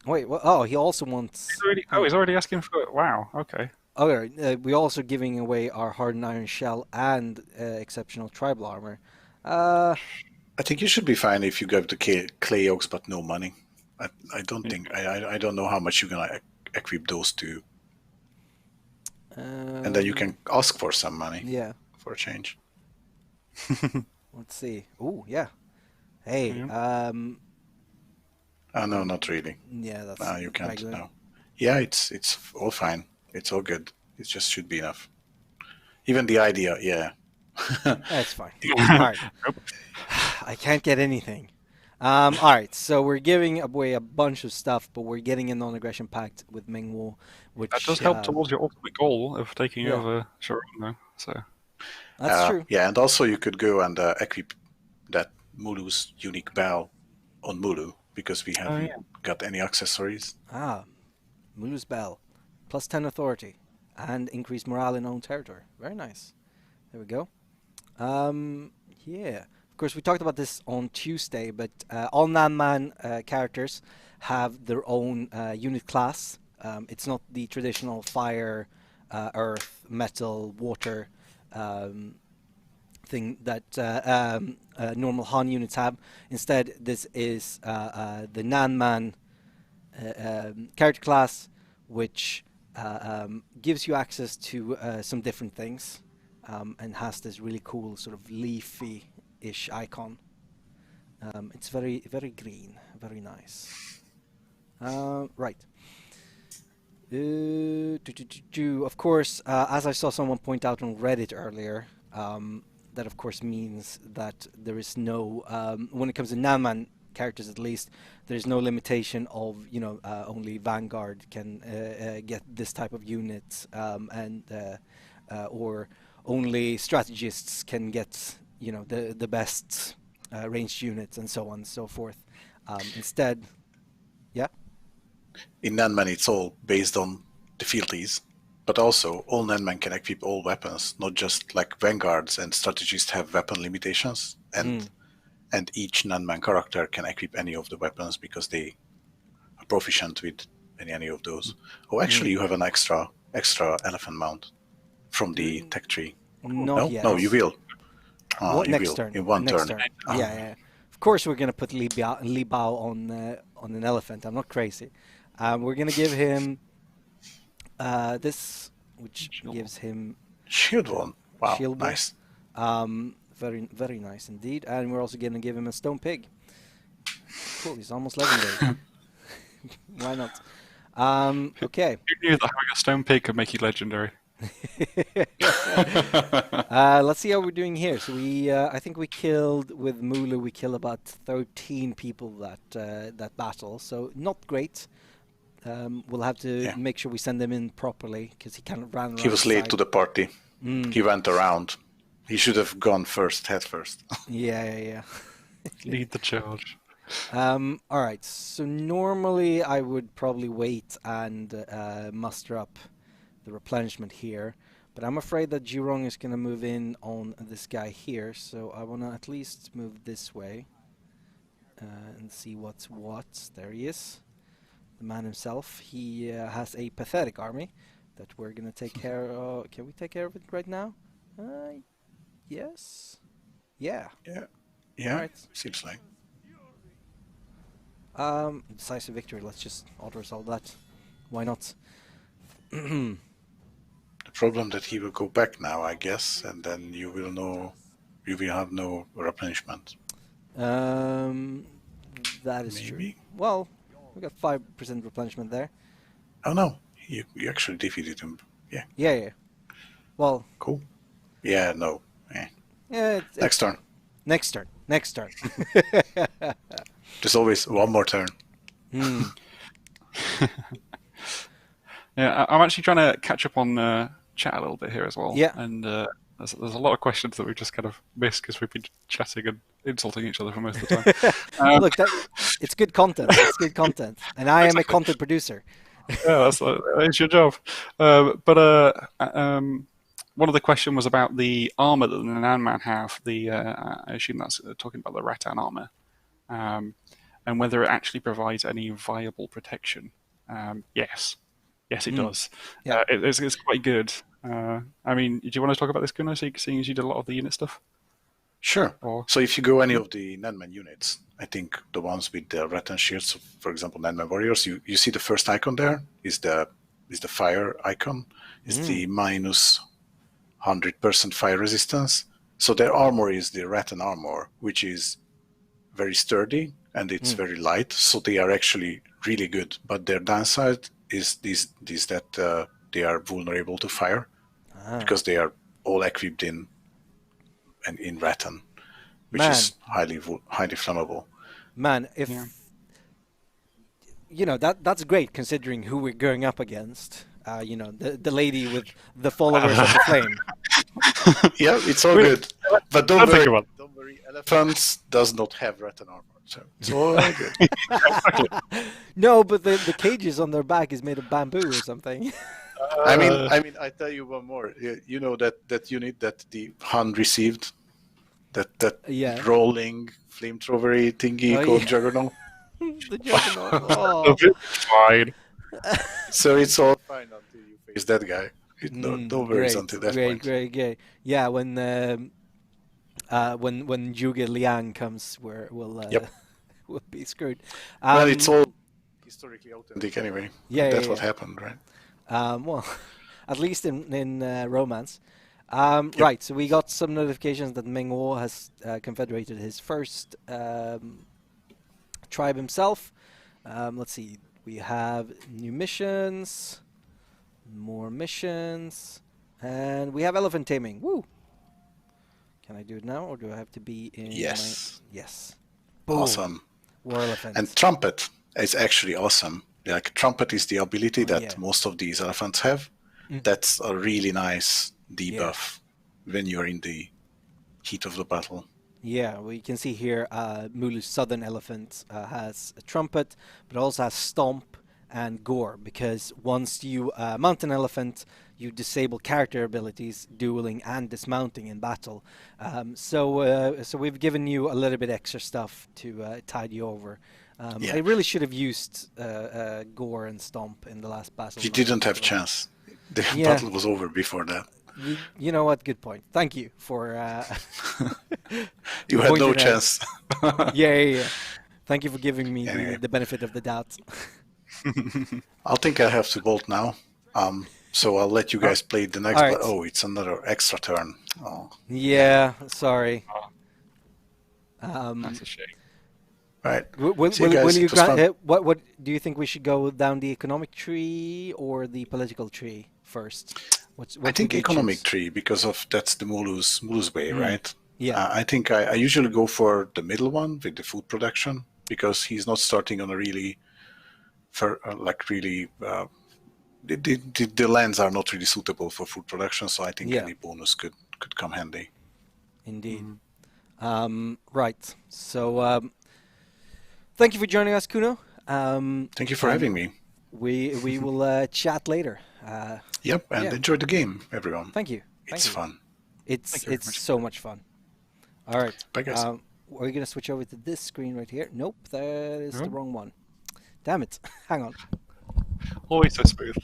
Wait. Oh, he also wants. He's already asking for it. Wow. Okay. Oh, yeah, we're also giving away our hardened iron shell and exceptional tribal armor. Uh, I think you should be fine if you go to clay oaks but no money. I don't Yeah. think I don't know how much you're gonna equip those to, and then you can ask for some money Yeah. for a change. Let's see. Oh, yeah. Hey, Yeah. No, not really. yeah, No, that's you can't. regular. No. Yeah, it's all fine. It's all good. It just should be enough. Even the idea, yeah. That's fine. All right. I can't get anything. All right, so we're giving away a bunch of stuff, but we're getting a non-aggression pact with Mingwu, That does which, help towards your ultimate goal of taking yeah, over Sharon, though. So that's true. Yeah, and also you could go and equip that Mulu's unique bell on Mulu because we oh haven't yeah, got any accessories. Ah, Mulu's Bell, plus 10 authority, and increased morale in own territory. Very nice. There we go. Yeah. Of course, we talked about this on Tuesday, but all Nan-Man characters have their own unit class. It's not the traditional fire, earth, metal, water um, thing that normal Han units have. Instead, this is the Nan-Man character class, which gives you access to some different things, and has this really cool sort of leafy-ish icon. It's very, very green, very nice. Right. Of course, as I saw someone point out on Reddit earlier, that of course means that there is no, when it comes to Nanman characters at least, there's no limitation of, only Vanguard can get this type of unit, or only strategists can get, the best ranged units and so on and so forth. Instead, yeah. In Nanman, it's all based on the fealties, but also all Nanman can equip all weapons, not just like Vanguards and strategists have weapon limitations, Mm. and each Nanman character can equip any of the weapons because they are proficient with any of those. Oh, actually, Mm. you have an extra elephant mount from the tech tree. Not No, no, yet. you will. What You next will turn? in one Next turn. turn. Ah, Yeah, yeah. Of course, we're gonna put Li Bao on an elephant. I'm not crazy. We're gonna give him this, which sure. gives him shield one. Wow, shield wall. nice. Very very nice indeed. And we're also gonna give him a stone pig. Cool. He's almost legendary. Why not? Okay. Who knew that having a stone pig could make you legendary? Let's see how we're doing here. So I think we killed with Mulu. We killed about 13 people that battle. So not great. We'll have to Yeah, make sure we send him in properly because he kind of ran he around the was late side. to the party. Mm. He went around. He should have gone first, head first. Yeah, yeah, Lead the charge. yeah. All right. So normally I would probably wait and muster up the replenishment here, but I'm afraid that Jurong is going to move in on this guy here. So I want to at least move this way and see what's what. There he is. The man himself. He has a pathetic army that we're gonna take care of. Can we take care of it right now? Yes. Yeah. Yeah, All yeah, right. seems like. Decisive victory. Let's just auto-resolve that. Why not? The problem that he will go back now, I guess, and then you will have no replenishment. um, that is true. Maybe. Well, we got 5% replenishment there. Oh no, you actually defeated him. Yeah, Yeah, yeah. Well, cool. Yeah, no. yeah. Next turn. Next turn. Next turn. There's always one more turn. Hmm. Yeah, I'm actually trying to catch up on chat a little bit here as well. Yeah. And there's a lot of questions that we've just kind of missed because we've been chatting and insulting each other for most of the time. Look, it's good content. It's good content, and I am a content producer. Yeah, that's your job. One of the question was about the armor that the Nan-Man have. I assume that's talking about the Rattan armor, and whether it actually provides any viable protection. Yes, it Mm. does. Yeah. It's quite good. I mean, do you want to talk about this, Gunnar? Seeing as you did a lot of the unit stuff. Sure. Or So if you go any of the Nanman units, I think the ones with the rattan shields, for example, Nanman warriors, you see the first icon there is the fire icon, is the minus 100% fire resistance, So their armor is the rattan armor, which is very sturdy and it's very light. So they are actually really good. But their downside is this that they are vulnerable to fire because they are all equipped in rattan, which Man, is highly flammable. man, if Yeah. that's great considering who we're going up against. The lady with the followers of the flame. Yeah, it's all Really? good. But Don't think about it. don't worry, elephants does not have rattan armor, so it's all good. Exactly. No, but the cages on their back is made of bamboo or something. I mean, I tell you one more. You know that unit that the Han received, that Yeah. rolling flamethrower thingy Oh called yeah, Juggernaut. the juggernaut. A Oh. bit fine. So it's all fine until you face that guy. No worries Great, until that great, point. great, great. Yeah, when Zhuge Liang comes, Yep. we'll be screwed. Well, it's all historically authentic anyway. Yeah, That's yeah, what yeah. happened, right? Well, at least in romance. Yep. Right, so we got some notifications that Meng Huo has confederated his first tribe himself. Let's see, we have new missions, more missions, and we have elephant taming. Woo! Can I do it now, or do I have to be in Yes. Yes. Boom. Awesome. War elephants. And trumpet is actually awesome. Like trumpet is the ability that yeah. most of these elephants have. That's a really nice debuff when you're in the heat of the battle. Yeah, well, you can see here Mulu's southern elephant has a trumpet, but also has stomp and gore, because once you mount an elephant, you disable character abilities, dueling and dismounting in battle. So we've given you a little bit extra stuff to tide you over. Yeah. I really should have used gore and stomp in the last battle. You didn't have chance. The Yeah. battle was over before that. You know what? Good point. Thank you for. You had no pointing out. chance. Yeah. Thank you for giving me Anyway. the benefit of the doubt. I think I have to bolt now. So I'll let you guys play the next. All right. Oh, it's another extra turn. Oh, Yeah, sorry. That's a shame. right. Will See you guys. you It was fun. grant? What do you think we should go down the economic tree or the political tree first? What I think would you economic choose? tree because of that's the Mulu's way, right? Yeah. I think I usually go for the middle one with the food production because he's not starting on a really, the lands are not really suitable for food production. So I think Yeah. any bonus could come handy. Indeed. Right. So thank you for joining us, Kuno. Thank you for having me. We will chat later. Yep, and yeah. enjoy the game, everyone. Thank you. It's fun. It's Thank you very it's much. so much fun. All right. Bye, guys. We're gonna switch over to this screen right here. Nope, that is the No? wrong one. Damn it! Hang on. Always so smooth.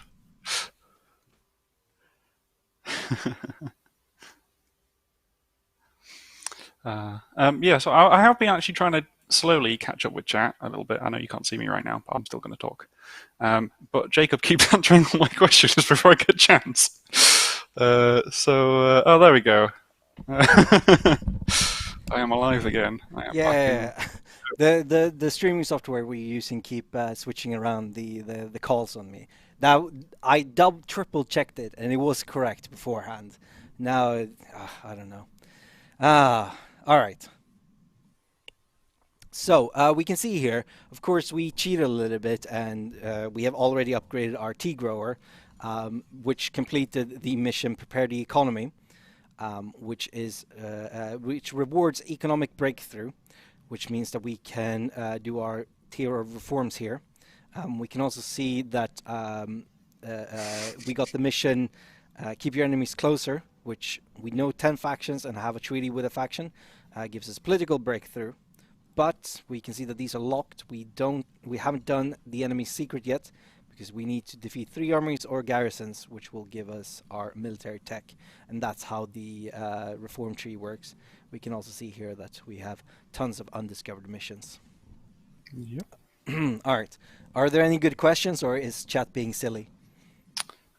Yeah, so I have been actually trying to slowly catch up with chat a little bit. I know you can't see me right now, but I'm still going to talk. But Jacob keeps answering all my questions before I get a chance. Oh, there we go. I am alive again. I am back in- Yeah. The streaming software we're using keep switching around the calls on me. Now I triple checked it and it was correct beforehand. Now I don't know. All right. So we can see here, of course, we cheated a little bit, and we have already upgraded our tea grower, which completed the mission Prepare the Economy, which rewards economic breakthrough, which means that we can do our tier of reforms here. We can also see that we got the mission Keep Your Enemies Closer, which we know 10 factions and have a treaty with a faction, gives us political breakthrough. But we can see that these are locked. We haven't done the enemy's secret yet, because we need to defeat 3 armies or garrisons, which will give us our military tech. And that's how the reform tree works. We can also see here that we have tons of undiscovered missions. Yep. All right. Are there any good questions, or is chat being silly?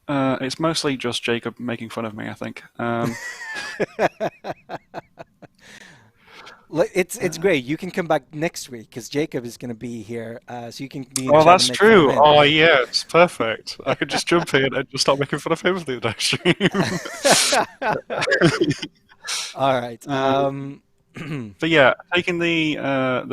It's mostly just Jacob making fun of me, I think. It's great. You can come back next week because Jacob is going to be here, so you can be in Oh, chat and that's make fun of true. him. Oh, yeah, it's perfect. I could just jump in and just start making fun of him the next stream. All right. But yeah, taking the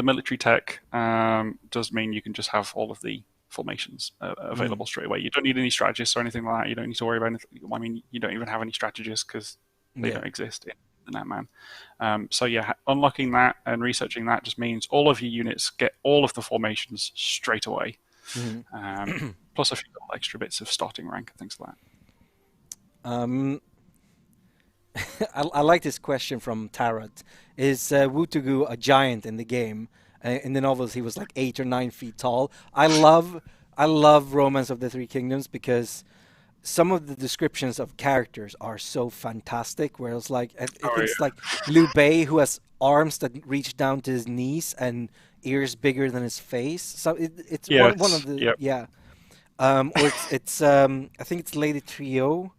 military tech does mean you can just have all of the formations Mm, available straight away. You don't need any strategists or anything like that. You don't need to worry about anything. I mean, you don't even have any strategists because they yeah. don't exist in the Netman. So yeah, unlocking that and researching that just means all of your units get all of the formations straight away. Mhm. Plus a few little extra bits of starting rank and things like Um, I like this question from Tarot. Is Wutugu a giant in the game? In the novels, he was like 8 or 9 feet tall. I love Romance of the Three Kingdoms because some of the descriptions of characters are so fantastic. Whereas, like, I that. think Oh it's like Liu Bei who has arms that reach down to his knees and ears bigger than his face. So it's yeah. one of Yes. the Yep. yeah. Or it's I think it's Lady Trio,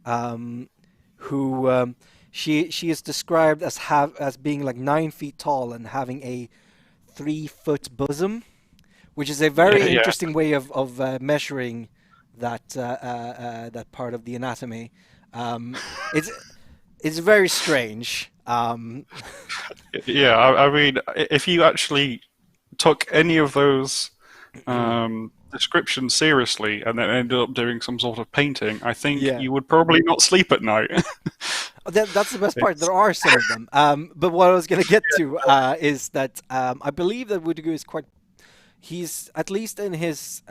um, who she is described as being like 9 feet tall and having a 3 foot bosom, which is a very Yeah. Yeah. interesting way of measuring that part of the anatomy. It's very strange. Yeah. I mean, if you actually took any of those descriptions seriously and then ended up doing some sort of painting, I think Yeah. you would probably not sleep at night. That's the best part. It's There are some of them. But what I was going to get to is that I believe that Wudugu is quite. He's at least in his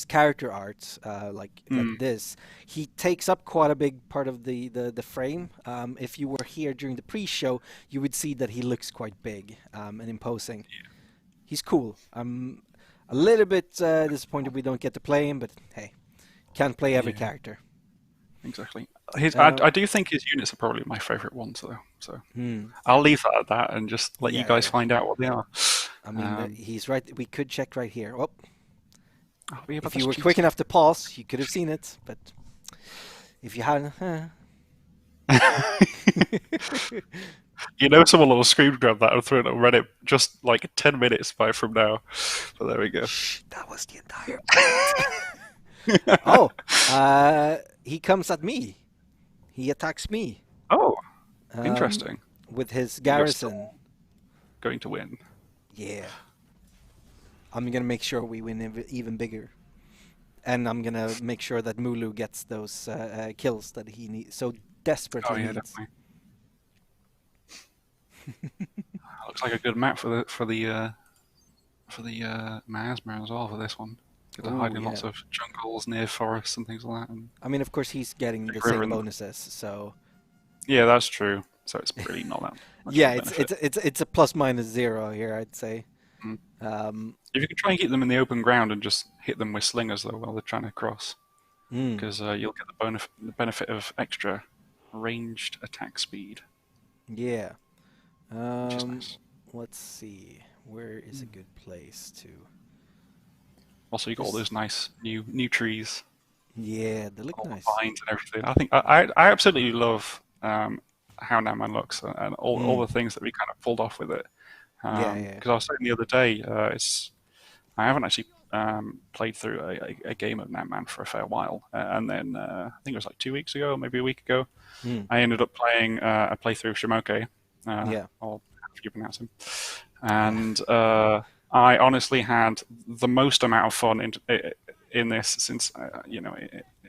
character art, like mm, this. He takes up quite a big part of the frame. If you were here during the pre-show, you would see that he looks quite big and imposing. He's cool. I'm a little bit disappointed we don't get to play him, but hey, can't play every yeah, character. exactly. Uh, I do think his units are probably my favourite ones, though. So hmm. I'll leave that at that and just let you Yeah, guys yeah. find out what they are. I mean, Um, he's right. We could check right here. Oh, oh, yeah, but if you that's were quick cheating. enough to pause, you could have seen it. But if you hadn't, You know, someone will have screen grabbed that and throw it on Reddit just like 10 minutes by from now. But there we go. shh, that was the entire point. Oh, he comes at me. He attacks me Oh, um, interesting. with his You're garrison. still going to win. Yeah, I'm gonna make sure we win even bigger, and I'm gonna make sure that Mulu gets those kills that he so Oh, desperately yeah, needs. definitely. Looks like a good map for the miasma as well for this one. Get to Oh hide in yeah. lots of jungles near forests and things like that, and I mean, of course, he's getting the big river. same bonuses, so Yeah, that's true. So it's really not that much of yeah, a benefit. it's a plus minus zero here, I'd say. Mm. Um, If you can try and keep them in the open ground and just hit them with slingers though while they're trying to cross, mm, because you'll get the benefit of extra ranged attack speed, yeah. which is Um, nice. let's see. Where is a good place to? Also, you got all This, those nice new trees, yeah, they look all the nice. vines and everything. I think I absolutely love how Naman looks and all Mm, the things that we kind of pulled off with it. yeah, yeah, Because I was saying the other day, I haven't actually played through a game of Natman for a fair while, and then I think it was like 2 weeks ago, maybe a week ago, mm, I ended up playing a playthrough of Shimoke, yeah. or however you pronounce him, and I honestly had the most amount of fun in this since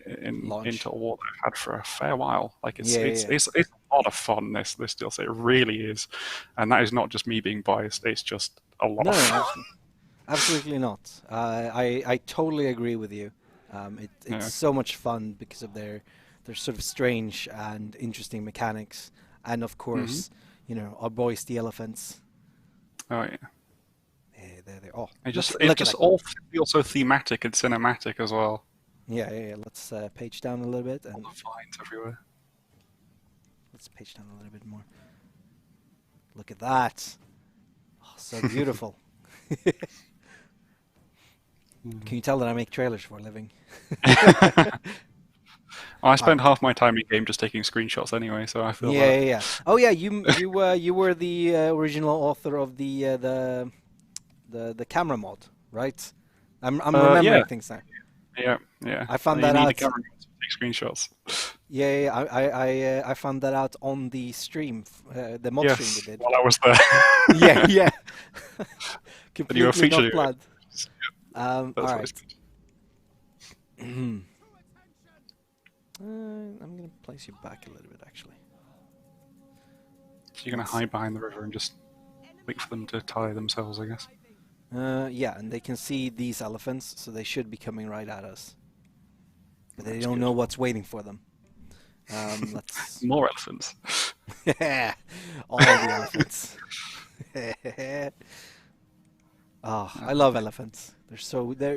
in Launch. Total War that I've had for a fair while. Like Yeah, yeah. it's a lot of fun. This DLC, it really is, and that is not just me being biased. It's just a lot No, of no, fun. absolutely not. I totally agree with you. It's Yeah. so much fun because of their sort of strange and interesting mechanics, and of Hmm. course, our boys the elephants. Oh yeah. They're oh, It look at just that. all feels so thematic and cinematic as well. Yeah, yeah, yeah. Let's page down a little bit, All and the vines everywhere. let's page down a little bit more. Look at that. Oh, so beautiful. Mhm. Can you tell that I make trailers for a living? I All spend right. half my time in game just taking screenshots anyway, so I feel Yeah, yeah, yeah. Oh yeah, you were the original author of the camera mod, right? I'm yeah, remembering things now. yeah, yeah. I found You that need a out. camera to take screenshots. Yeah, yeah, I found that out on the stream, the mod stream we Yes, did. while I was there. Yeah, yeah. And you were Completely featured not in it. planned. All That's always right. good. I'm gonna place you back a little bit, actually. So you're going to Let's see. hide behind the river and just wait for them to tie themselves, I guess. Yeah, and they can see these elephants, so they should be coming right at us. But they That's don't good. know what's waiting for them. Let's More elephants. all the elephants. Oh, I love elephants. They're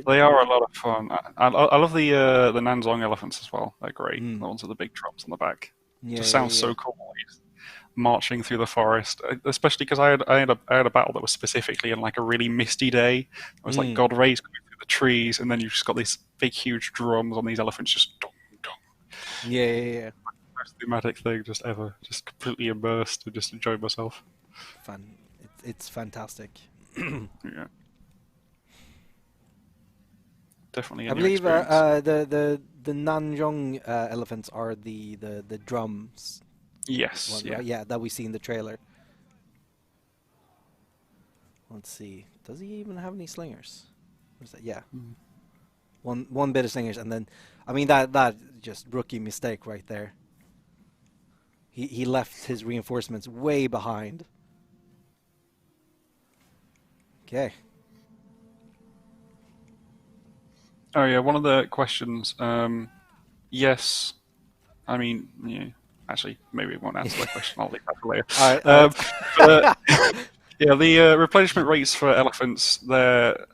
They are a lot of fun. I love the Nanzong elephants as well. They're great. mm, The ones with the big drums on the back. yeah, Just yeah, sounds yeah. so cool. He's marching through the forest, especially because I had a battle that was specifically in like a really misty day. It was like Mm, God rays going through the trees, and then you've just got these big, huge drums on these elephants just dong dong. yeah, yeah, yeah. Most thematic thing just ever. Just completely immersed and just enjoyed myself. Fun. It's fantastic. Yeah, definitely a I new believe experience. the Nanjong elephants are the drums Yes, one, yeah. right? Yeah, that we see in the trailer. Let's see. Does he even have any slingers? Where's that? Yeah, Mm. one bit of slingers, and then, I mean that just rookie mistake right there. He left his reinforcements way behind. Okay. Oh yeah, one of the questions. Yes, I mean, yeah. Actually, maybe we won't answer that question. I'll leave that for later. All right, all Um, but right. yeah, the replenishment rates for elephants, they're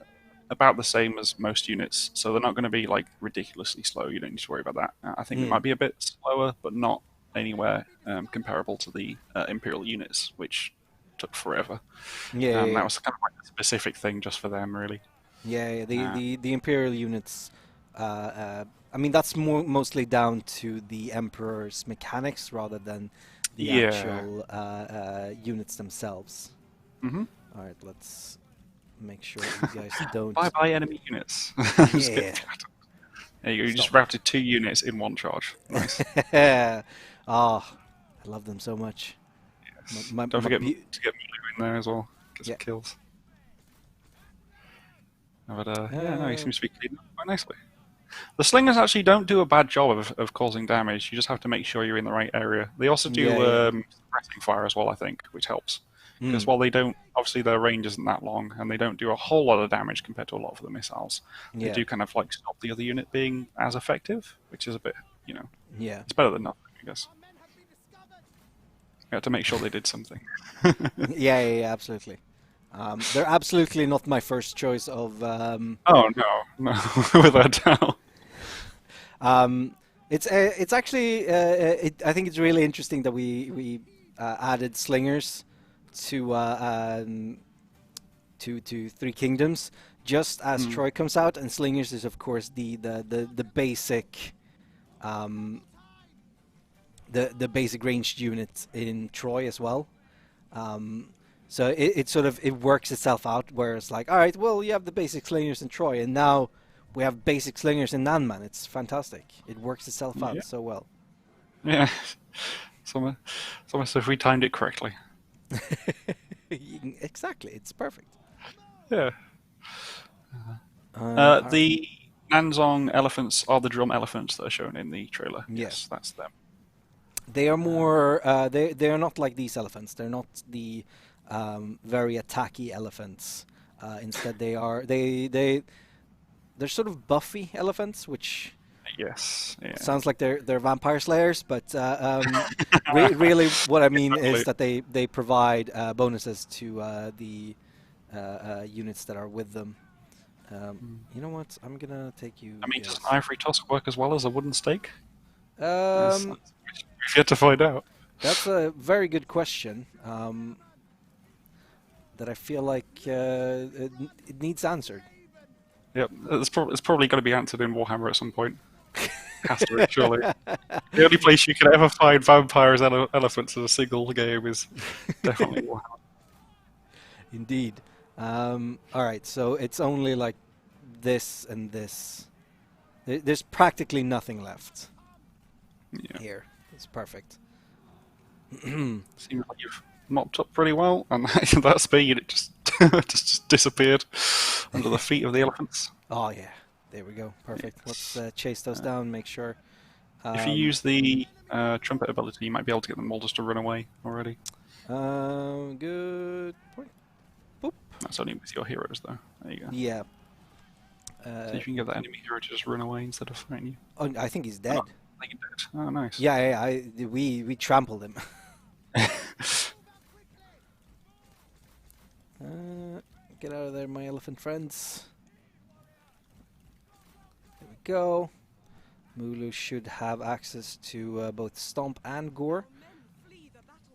about the same as most units, so they're not going to be like ridiculously slow. You don't need to worry about that. I think they Hmm. might be a bit slower, but not anywhere comparable to the Imperial units, which took forever. Yeah, yeah, That yeah. was kind of like a specific thing just for them, really. Yeah, yeah, Uh, the Imperial units, I mean, that's mostly down to the Emperor's mechanics rather than the yeah. actual units themselves. hmm All right, let's make sure you guys Bye don't. bye enemy units. Just Yeah, get there you go. You just stop. routed 2 units in one charge. Nice. Ah, I love them so much. Yes. Don't My forget to get Mulu in there as well. Get yeah. some kills. But yeah, no, he Uh, seems to be cleaning up quite nicely. The slingers actually don't do a bad job of causing damage. You just have to make sure you're in the right area. They also yeah, do yeah. suppressing fire as well, I think, which helps. Because Mm, while they don't, obviously their range isn't that long, and they don't do a whole lot of damage compared to a lot of the missiles, they yeah, do kind of like stop the other unit being as effective, which is a bit, yeah. it's better than nothing, I guess. You have to make sure they did something. Yeah, yeah, yeah, absolutely. They're absolutely not my first choice of. Oh no, no, without doubt. Um, it's actually I think it's really interesting that we added slingers to to Three Kingdoms just as Mm, Troy comes out, and slingers is of course the basic um, the basic ranged unit in Troy as well. Um, so it sort of it works itself out where it's like, all right, well, you have the basic slingers in Troy, and now we have basic slingers in Nanman. It's fantastic. It works itself yeah, out so well. yeah. It's almost if we timed it correctly. Exactly, it's perfect. Yeah. All right. The Nanzong elephants are the drum elephants that are shown in the trailer. Yeah, Yes, that's them. they are Uh, more. They are not like these elephants. They're not the very attacky elephants. Instead, they're sort of buffy elephants, which yes, yeah. sounds like they're vampire slayers, but really what I mean is Exactly. that they provide bonuses to the units that are with them. You know what? I'm gonna take you I mean, does an guys. ivory tusk work as well as a wooden stake? Um, We've yet to find out. that's a very good question. That I feel like it needs answered. Yep, it's probably going to be answered in Warhammer at some point. Has to be, surely. The only place you can ever find vampires and elephants in a single game is definitely Warhammer. Indeed. All right, so it's only like this and this. There's practically nothing left Yeah. here. It's perfect. Seems like you've mopped up pretty well, and that speed, it just just disappeared under the feet of the elephants. Oh yeah, there we go. Perfect. Let's chase those down. Make sure. If you use the trumpet ability, you might be able to get them all just to run away already. Good point. Boop. That's only with your heroes, though. There you go. Yeah. See if you can get that enemy hero to just run away instead of fighting you. Oh, I think he's dead. Oh, I think you're dead. Oh, nice. Yeah, we trampled him. Get out of there, my elephant friends. There we go. Mulu should have access to both Stomp and Gore.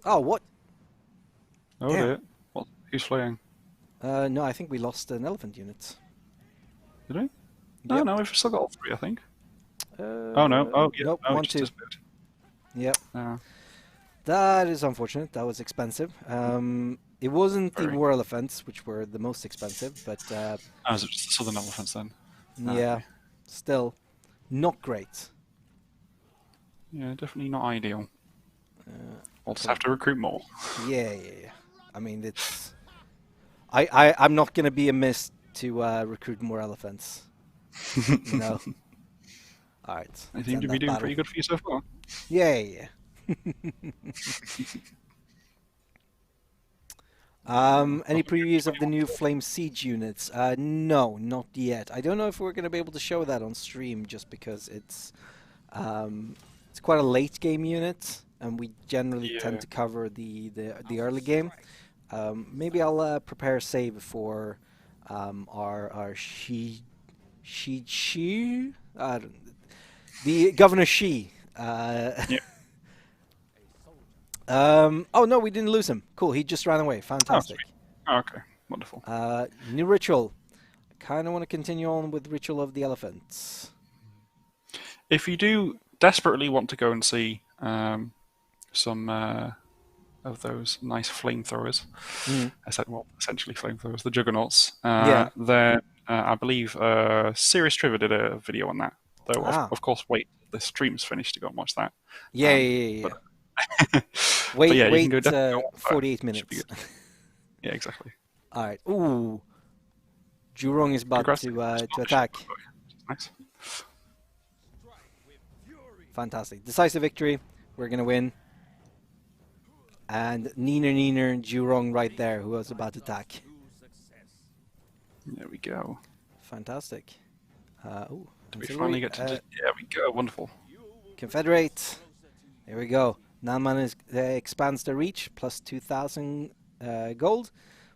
Oh, what? Oh, Damn. dear. What? Who's fleeing? No, I think we lost an elephant unit. Did we? No, Yep. no, we've still got all three, I think. Oh, no. Oh, yeah. Nope, No, one, it just two. disappeared. Yep. Uh, That is unfortunate. That was expensive. It wasn't the Very. war elephants, which were the most expensive, but oh, is it just the southern elephants then? Ah, yeah, okay. still not great. Yeah, definitely not ideal. We'll just okay. have to recruit more. Yeah. I mean, it's. I'm not gonna be amiss to recruit more elephants. You know. All right. I let's seem end to be that doing battle. pretty good for you so far. Yeah. Any previews of the new Flame Siege units? No, not yet. I don't know if we're going to be able to show that on stream, just because it's quite a late game unit, and we generally tend Yeah. to cover the early game. Maybe I'll prepare a save for our the Governor Shi. Yeah. Oh no, we didn't lose him. Cool, he just ran away. Oh, Fantastic. sweet. Oh, okay, wonderful. New ritual. I kind of want to continue on with Ritual of the Elephants. If you do desperately want to go and see some of those nice flamethrowers, essentially flamethrowers, the juggernauts, Yeah. then I believe Serious Trivia did a video on that. Though, of course, wait, the stream's finished to go and watch that. Yeah. But Wait, yeah, you can go definitely go watch that. 48 Should be minutes. good. Yeah, exactly. All right. Ooh. Jurong is about Congrats to attack. Nice. Fantastic. Decisive victory. We're going to win. And Neener, Jurong right there, who was about to attack. There we go. Fantastic. Do we finally get to... yeah, we go. Wonderful. Confederate. There we go. Nanman expands the reach, plus 2,000 gold,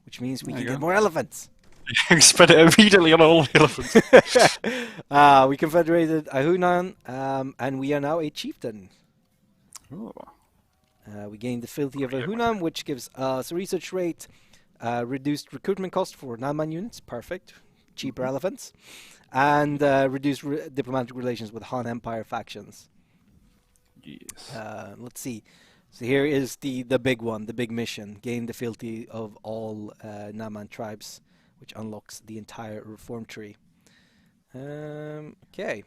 which means we There can you get go. more elephants. Spend it immediately on all the elephants. We confederated Ahunan, and we are now a chieftain. Oh. We gained the Filthy of Ahunan, which gives us a research rate, reduced recruitment cost for Nanman units, perfect, cheaper elephants, and reduced diplomatic relations with Han Empire factions. Yes. Let's see. So here is the big one, the big mission. Gain the Filthy of all Naman tribes, which unlocks the entire reform tree. Okay.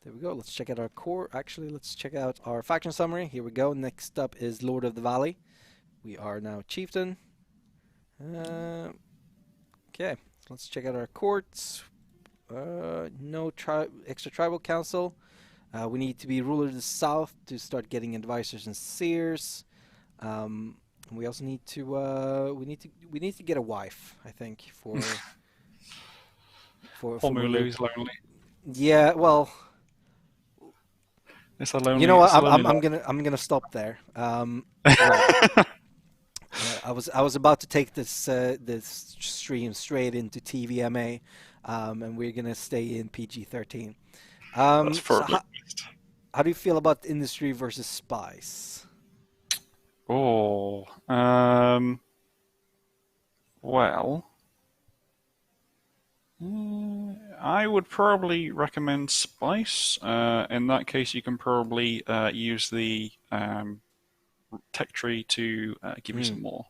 There we go. Let's check out our core. Actually, let's check out our faction summary. Here we go. Next up is Lord of the Valley. We are now Chieftain. Okay. So let's check out our courts. No extra tribal council. We need to be ruler of the south to start getting advisors and seers. We also need to we need to get a wife, I think, for Poor Mulu. Mulu's lonely. Yeah, well, It's a lonely. you know what? it's a lonely I'm gonna stop there. Right. I was about to take this this stream straight into TVMA, and we're gonna stay in PG-13. That's So perfect. how do you feel about industry versus spice? Oh, well, I would probably recommend spice. In that case, you can probably use the tech tree to give you Mm, some more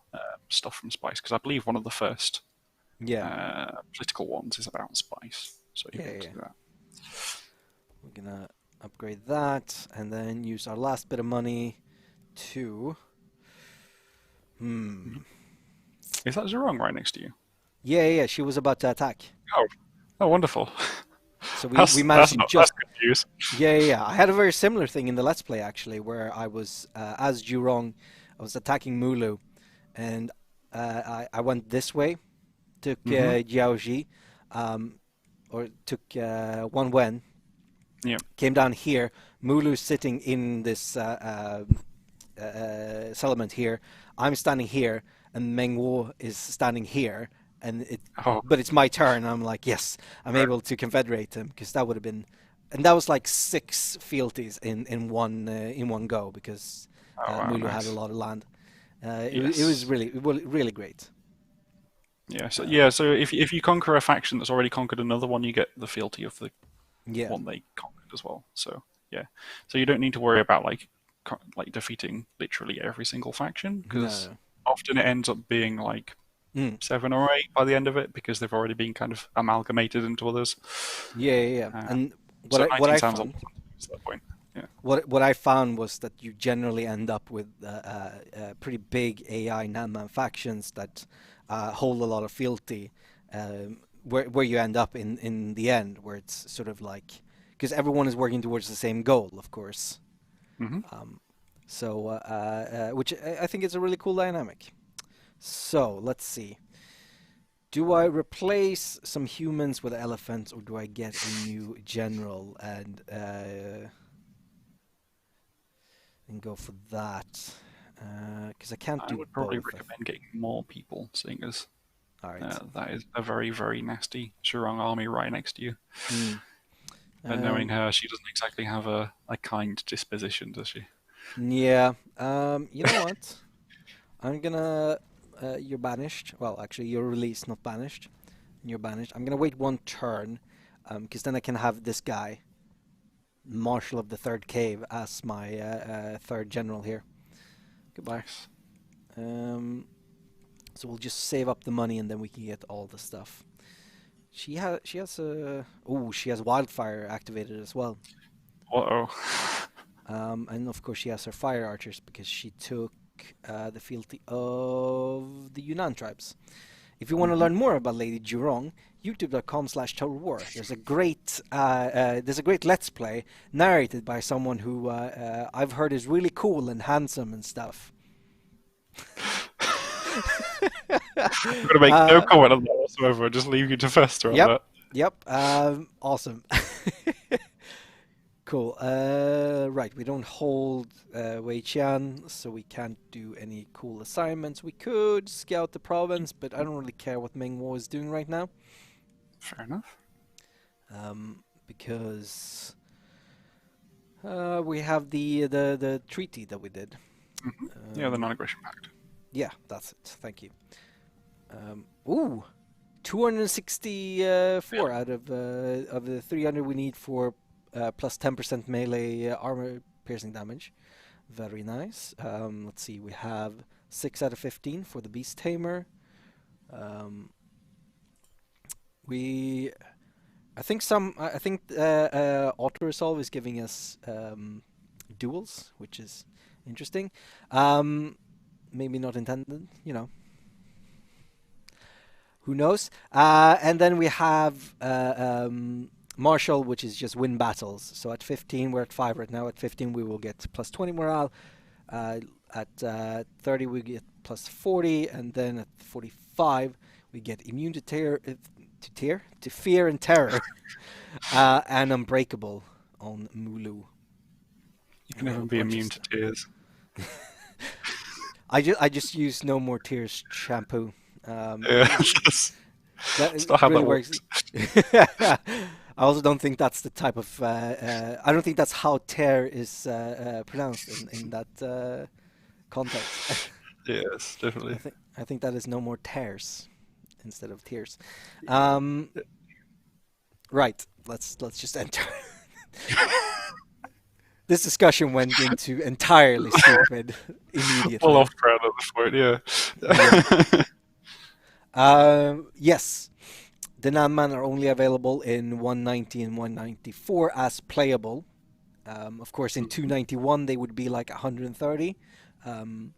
stuff from spice, because I believe one of the first yeah, political ones is about spice, so you yeah, can yeah. do that. We're gonna upgrade that and then use our last bit of money to. Hmm. Is that Zhurong right next to you? Yeah, yeah, yeah, she was about to attack. Oh, oh, wonderful. So we That's managed that's to not just. that's good news. Yeah, yeah, yeah. I had a very similar thing in the Let's Play actually, where I was as Jurong, I was attacking Mulu, and I went this way, took Mm-hmm. Jiaoji, or took Wan Wen, Yeah. came down here. Mulu's sitting in this settlement here. I'm standing here, and Meng Wo is standing here, and Oh, but it's my turn. I'm like, yes, I'm right. able to confederate him because that would have been, and that was like 6 fealties in one go because Oh, wow, Mulu had a nice. lot of land. It was Yes. really great. Yeah. So Um, yeah. So if you conquer a faction that's already conquered another one, you get the fealty of the yeah, one they conquered as well. So yeah. So you don't need to worry about like defeating literally every single faction, because no, often it ends up being like mm, 7 or 8 by the end of it, because they've already been kind of amalgamated into others. yeah, yeah, yeah. Uh, And so what 19 I sounds a lot found at that point. Yeah. what I found was that you generally end up with pretty big AI Nanman factions that hold a lot of fealty, where you end up in the end, where it's sort of like because everyone is working towards the same goal, of course. Hmm. Um, which I think is a really cool dynamic. So let's see. Do I replace some humans with elephants, or do I get a new general and go for that? Because I can't I do would probably both. recommend getting more people, seeing as All right. that is a very, very nasty Shurong army right next to you. Mm. And knowing Um, her, she doesn't exactly have a kind disposition, does she? yeah. You know what? I'm gonna. You're banished. Well, actually, you're released, not banished. You're banished. I'm gonna wait one turn, because then I can have this guy, Marshal of the Third Cave, as my third general here. Goodbye. Nice. Um, so we'll just save up the money and then we can get all the stuff. She has wildfire activated as well. Uh-oh. And of course she has her fire archers because she took the fealty of the Yunnan tribes. If you want to Hmm. learn more about Lady Jurong, youtube.com/Total War. There's a great Let's Play narrated by someone who I've heard is really cool and handsome and stuff. I'm going to make no uh, comment on that whatsoever. Just leave you to fester on yep, that. yep. Awesome. Cool. Right, we don't hold Wei Qian, so we can't do any cool assignments. We could scout the province, but I don't really care what Meng Wo is doing right now, Fair enough. because we have the treaty that we did. Yeah, the Um, non-aggression pact. yeah, that's it. Thank you. Ooh, 264 out of the 300 we need for plus 10% melee armor piercing damage. Very nice. Let's see, we have 6 out of 15 for the Beast Tamer. Um, we, I think Auto Resolve is giving us duels, which is interesting. Maybe not intended, who knows? And then we have Marshall, which is just win battles. So at 15, we're at 5 right now. At 15, we will get plus 20 morale. At 30, we get plus 40. And then at 45, we get immune to fear and terror. And unbreakable on Mulu. You can A never be bunch of immune to stuff. tears. I just use No More Tears shampoo. Yeah, that's not It how really that works. works. I also don't think that's the type of. I don't think that's how tear is pronounced in that context. Yes, I definitely. think I think that is no more tears instead of tears. Um, Right. Let's just enter. This discussion went into entirely stupid Well immediately. off track at this point, Yeah. yeah. Yes. The Nan-Man are only available in 190 and 194 as playable. Of course, in 291 they would be like 130. Um,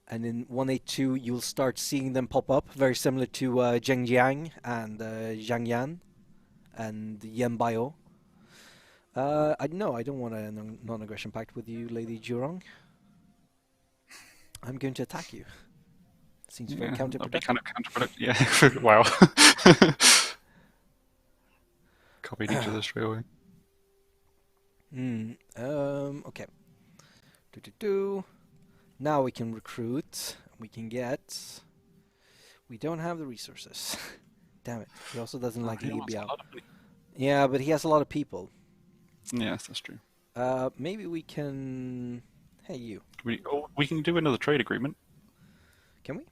and in 182 you'll start seeing them pop up, very similar to Zhengjiang and Zhang Yan and Yanbao. I no, I don't want a non-aggression pact with you, Lady Jurong. I'm going to attack you. Seems very Yeah, that'd be counterproductive. kind of counterproductive. Yeah, wow. Copied each other straight away. Okay. Do. Now we can recruit. We can get. We don't have the resources. Damn it. He also doesn't like He wants a Libiao. lot of money. Yeah, but he has a lot of people. Yes, that's true. Maybe we can. Hey, you. We can do another trade agreement. Can we?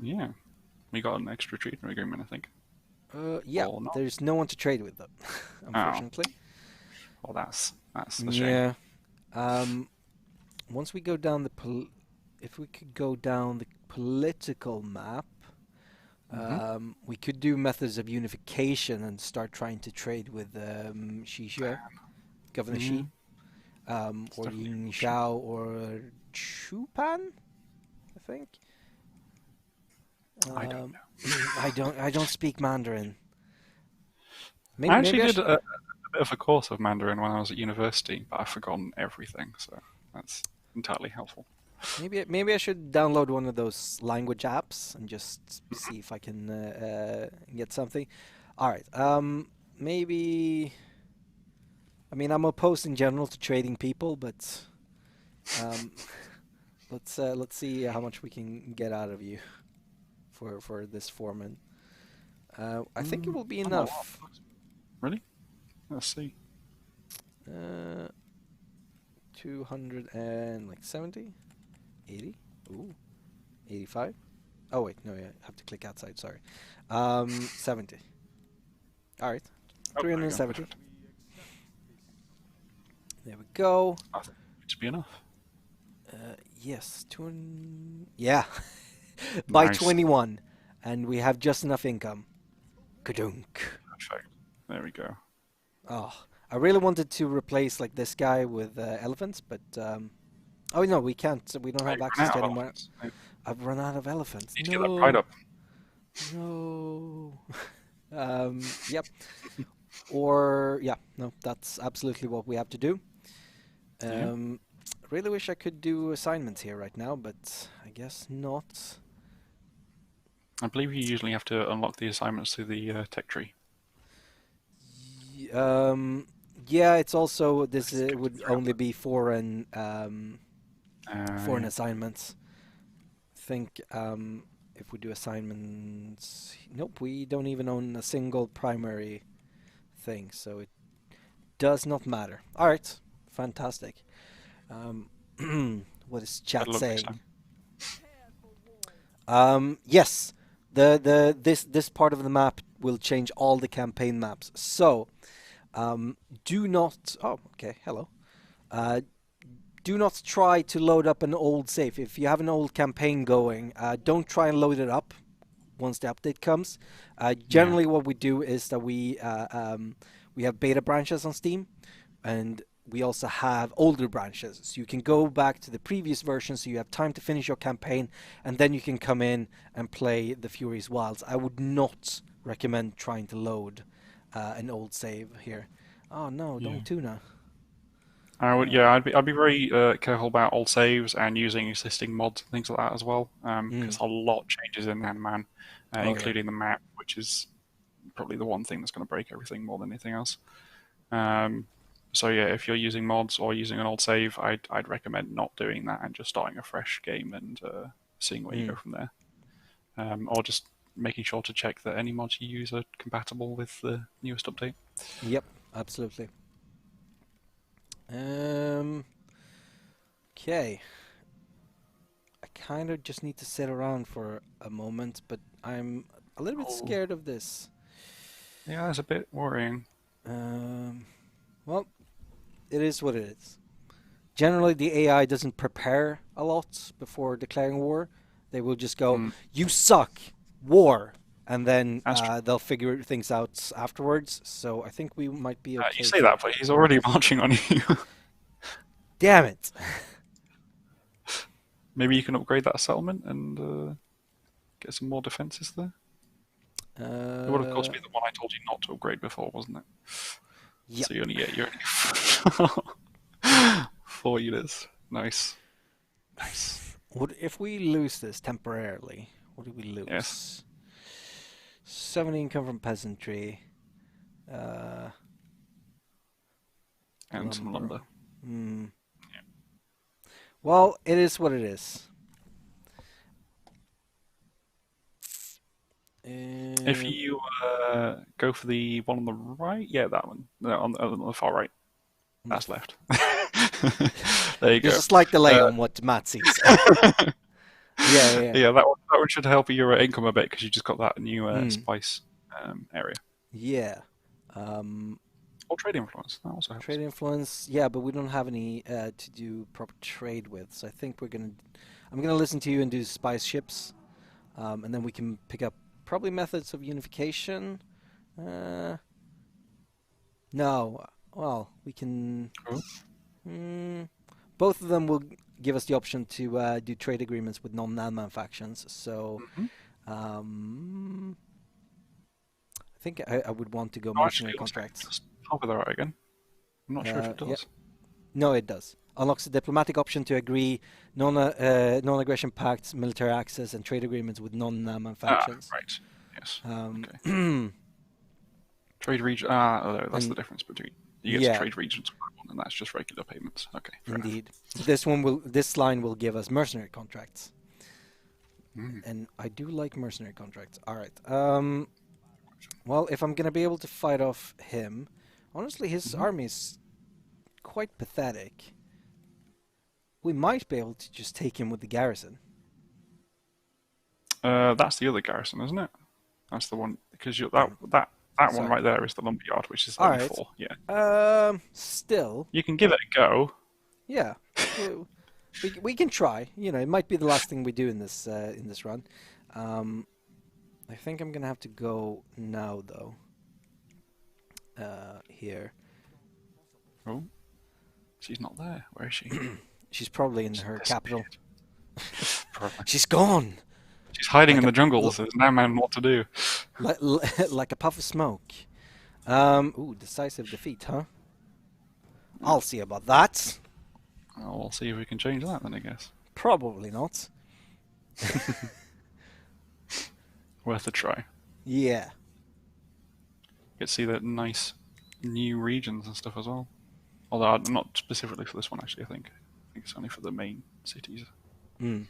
Yeah, we got an extra trade agreement, I think. Yeah. Or not. There's no one to trade with, though. Oh, Unfortunately. well, that's the shame. Yeah. Once we go down if we could go down the political map, Hmm. we could do methods of unification and start trying to trade with Xi, Governor Yeah, Xi, it's or definitely an Ying option. Xiao or Chupan, I think. I don't Um, know. I don't speak Mandarin. I Maybe actually I did should. a bit of a course of Mandarin when I was at university, but I've forgotten everything, so that's entirely helpful. Maybe I should download one of those language apps and just Mhm. see if I can get something. All right. Maybe. I mean, I'm opposed in general to trading people, but um, let's see how much we can get out of you for this foreman. I think it will be Not a lot. enough. Really? Let's see. Uh, 200 and like 70, 80. Ooh, 85. Oh wait, no, yeah, I have to click outside. Sorry. 70. All right, Oh, there you go. 370. Perfect. There we go. I think it should be enough. Yes, 200. Yeah, by Nice. 21, and we have just enough income. Kadunk. Perfect. There we go. Oh, I really wanted to replace like this guy with elephants, but oh no, we can't. We don't I have ran access out to of any more. elephants. I I've run out of elephants. need to get that pride No, up. no. Yep. Or yeah, no, that's absolutely what we have to do. Yeah. Um, really wish I could do assignments here right now, but I guess not. I believe you usually have to unlock the assignments through the tech tree. Y- Um, yeah, it's also this Skip to would three of only be foreign Yeah. assignments. Think if we do assignments, nope, we don't even own a single primary thing, so it does not matter. All right, fantastic. Um, what is Better chat luck next saying? time. Yes, this part of the map will change all the campaign maps. So, do not. Oh, okay. Hello. Uh, do not try to load up an old save. If you have an old campaign going, don't try and load it up once the update comes. Yeah. Generally, what we do is that we have beta branches on Steam, and we also have older branches. So you can go back to the previous version, so you have time to finish your campaign, and then you can come in and play the Furious Wilds. I would not recommend trying to load an old save here. Oh no, Yeah. don't tuna. I would. Uh, Yeah. I'd be very careful about old saves and using existing mods and things like that as well. Because mm. a lot changes in Man, Oh yeah. including the map, which is probably the one thing that's going to break everything more than anything else. Um, so yeah, if you're using mods or using an old save, I'd recommend not doing that and just starting a fresh game and seeing where you go Mm. from there. Or just making sure to check that any mods you use are compatible with the newest update. Yep, absolutely. Um, okay. I kind of just need to sit around for a moment, but I'm a little bit Oh, scared of this. Yeah, that's a bit worrying. Um, well, it is what it is. Generally, the AI doesn't prepare a lot before declaring war. They will just go, Mm, "You suck, war," and then that's true. they'll figure things out afterwards. So I think we might be You okay say for. that, but he's already marching on you. Damn it! Maybe you can upgrade that settlement and get some more defenses there. It would, of course, Uh, be the one I told you not to upgrade before, wasn't it? yep. So you're only 4 units. Nice, nice. What if we lose this temporarily? What do we Yes, lose? 70 income from peasantry. Uh, and some lumber. lumber. Hmm. Well, it is what it is. If Um, you go for the one on the right, yeah, that one. No, on the far right. That's left. There you there's go. a slight delay Uh, on what Matt sees. Yeah, yeah, yeah. yeah, that one should help your income a bit because you just got that new Hmm. spice area. Yeah. Um, Or trade influence. That also helps. trade influence. Yeah, but we don't have any to do proper trade with. So I think I'm gonna listen to you and do spice ships, and then we can pick up probably methods of unification. Uh, no. Well, we can. Cool. Both of them will give us the option to do trade agreements with non-Nanman factions. So Mm-hmm. um, I think I would want to go Oh, actually, mercenary let's contracts. just hover that out again. I'm not sure if it Yeah. does. No, it does. Unlocks the diplomatic option to agree non-aggression pacts, military access, and trade agreements with non-Nanman Ah, factions. right. Yes. Okay. Um, Trade region. Ah, oh, that's the and difference between you get to yeah, trade regions with that one, and that's just regular payments. Okay, fair enough. indeed. This line will give us mercenary contracts. Mm. And I do like mercenary contracts. All right. Well, if I'm gonna be able to fight off him, honestly, his Mm-hmm. army is quite pathetic. We might be able to just take him with the garrison. That's the other garrison, isn't it? That's the one because Oh, that one sorry. right there is the lumberyard, which is All only right. 4. Yeah, Still, you can give it a go. yeah. we, we can try. You know, it might be the last thing we do in this run. I think I'm gonna have to go now though. Here. Oh, she's not there. Where is she? She's probably in She's her capital. disappeared. Probably. She's gone. She's hiding Like in a the jungle, so there's no man what to do. like, like a puff of smoke. Ooh, decisive defeat, huh? I'll see about that. Well, we'll see if we can change that then, I guess. Probably not. Worth a try. Yeah. You get to see the nice new regions and stuff as well. Although not specifically for this one, actually. I think it's only for the main cities. Mm.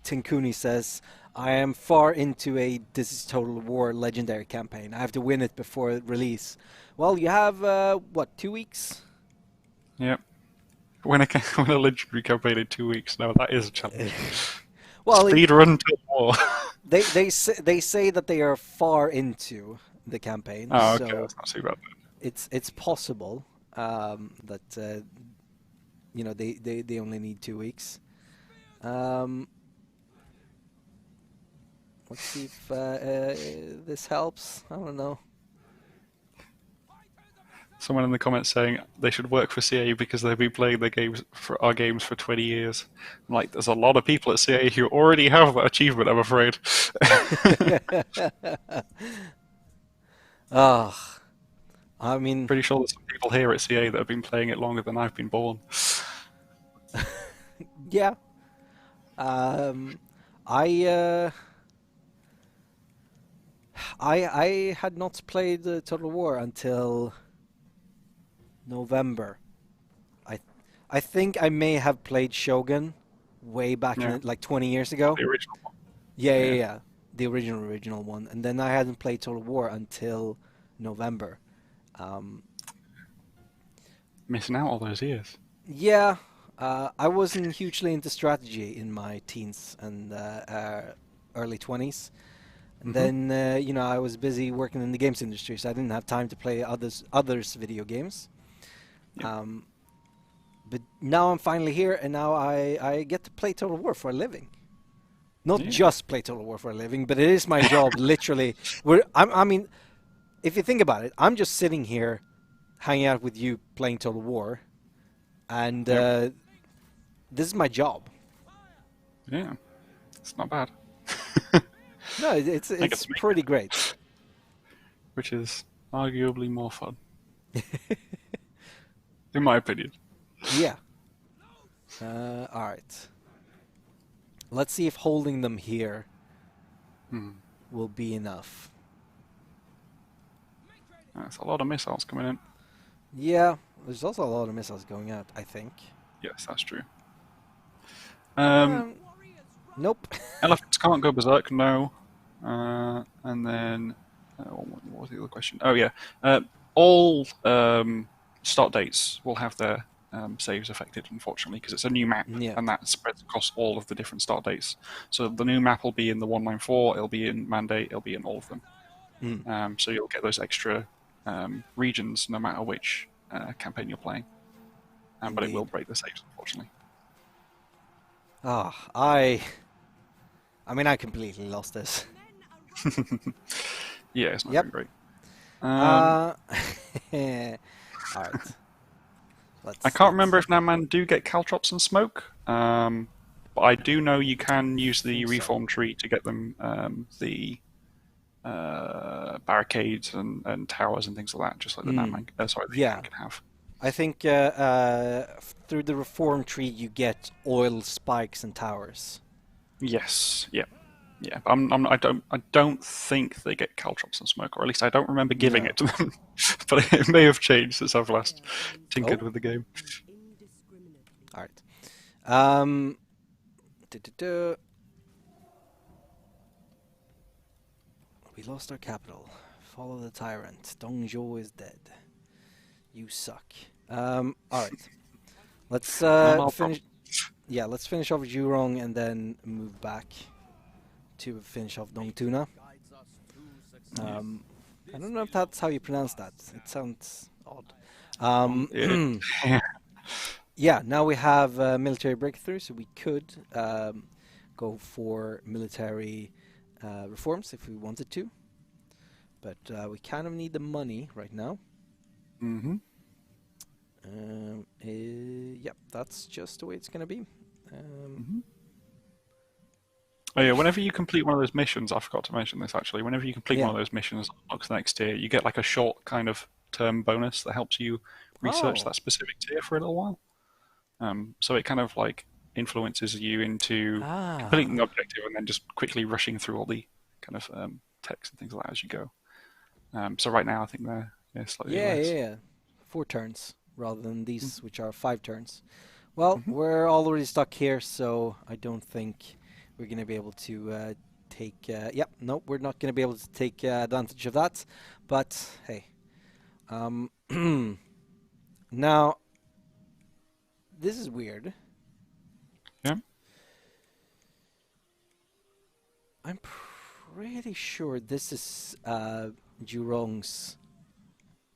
Tinkuni says, I am far into a This is Total War legendary campaign. I have to win it before release. Well, you have, what, 2 weeks? Yep. Win a legendary campaign in 2 weeks. No, that is a challenge. Well, Speed run to war. they say that they are far into the campaign, Oh, okay, so that's not too bad then. it's possible that you know they only need 2 weeks. Let's see if this helps. I don't know. Someone in the comments saying they should work for CA because they've been playing our games for 20 years. I'm like, there's a lot of people at CA who already have that achievement, I'm afraid. Ah, I mean, Pretty sure there's some people here at CA that have been playing it longer than I've been born. yeah. I I had not played Total War until November. I I think I may have played Shogun way back Yeah, like 20 years ago. the original one. Yeah, yeah, Yeah, yeah. The original one. And then I hadn't played Total War until November. Um, missing out all those years. yeah, I wasn't hugely into strategy in my teens and early 20s. And then I was busy working in the games industry, so I didn't have time to play others video games. Yep. But now I'm finally here, and now I get to play Total War for a living. Not Yeah. just play Total War for a living, but it is my job, literally. I mean, if you think about it, I'm just sitting here, hanging out with you, playing Total War, and Yep. this is my job. Yeah. It's not bad. No, it's I get to make pretty it, great. which is arguably more fun, in my opinion. Yeah. All right. Let's see if holding them here will be enough. That's a lot of missiles coming in. Yeah, there's also a lot of missiles going out, I think. Yes, that's true. Nope. Elephants can't go berserk, no. And then, what was the other question? Oh yeah, all start dates will have their saves affected, unfortunately, because it's a new map, Yeah. and that spreads across all of the different start dates. So the new map will be in the 194, it'll be in Mandate, it'll be in all of them. So you'll get those extra regions no matter which campaign you're playing. But it will Indeed. break the saves, unfortunately. Ah, I mean, I completely lost this. Yeah, it's not Yep. been great. All right. I can't remember if Namman do get caltrops and smoke, but I do know you can use the think so. reform tree to get them the barricades and towers and things like that, just like the Namman, the Yeah. Yang can have. I think through the reform tree you get oil spikes and towers. Yes, yeah, yeah. I don't think they get caltrops and smoke, or at least I don't remember giving No. it to them. But it may have changed since I've last tinkered Oh. with the game. All right. We lost our capital. Follow the tyrant. Dongzhou is dead. You suck. All right. Let's finish. Yeah, let's finish off Jurong and then move back to finish off Dongtuna. I don't know if that's how you pronounce that. It sounds odd. Yeah. Yeah, now we have military breakthrough, so we could go for military reforms if we wanted to. But we kind of need the money right now. Mm-hmm. Yep, that's just the way it's going to be. Oh yeah, whenever you complete one of those missions, I forgot to mention this actually, whenever you complete Yeah. one of those missions unlocks the next tier, you get like a short kind of term bonus that helps you research Oh. that specific tier for a little while. So it kind of like influences you into completing the objective and then just quickly rushing through all the kind of text and things like that as you go. So right now I think they're slightly less. Yeah. 4 turns rather than these, which are 5 turns. Well, we're already stuck here, so I don't think we're going to be able to take... yep, nope, we're not going to be able to take advantage of that. But, hey. Now, this is weird. Yeah. I'm pretty sure this is Jurong's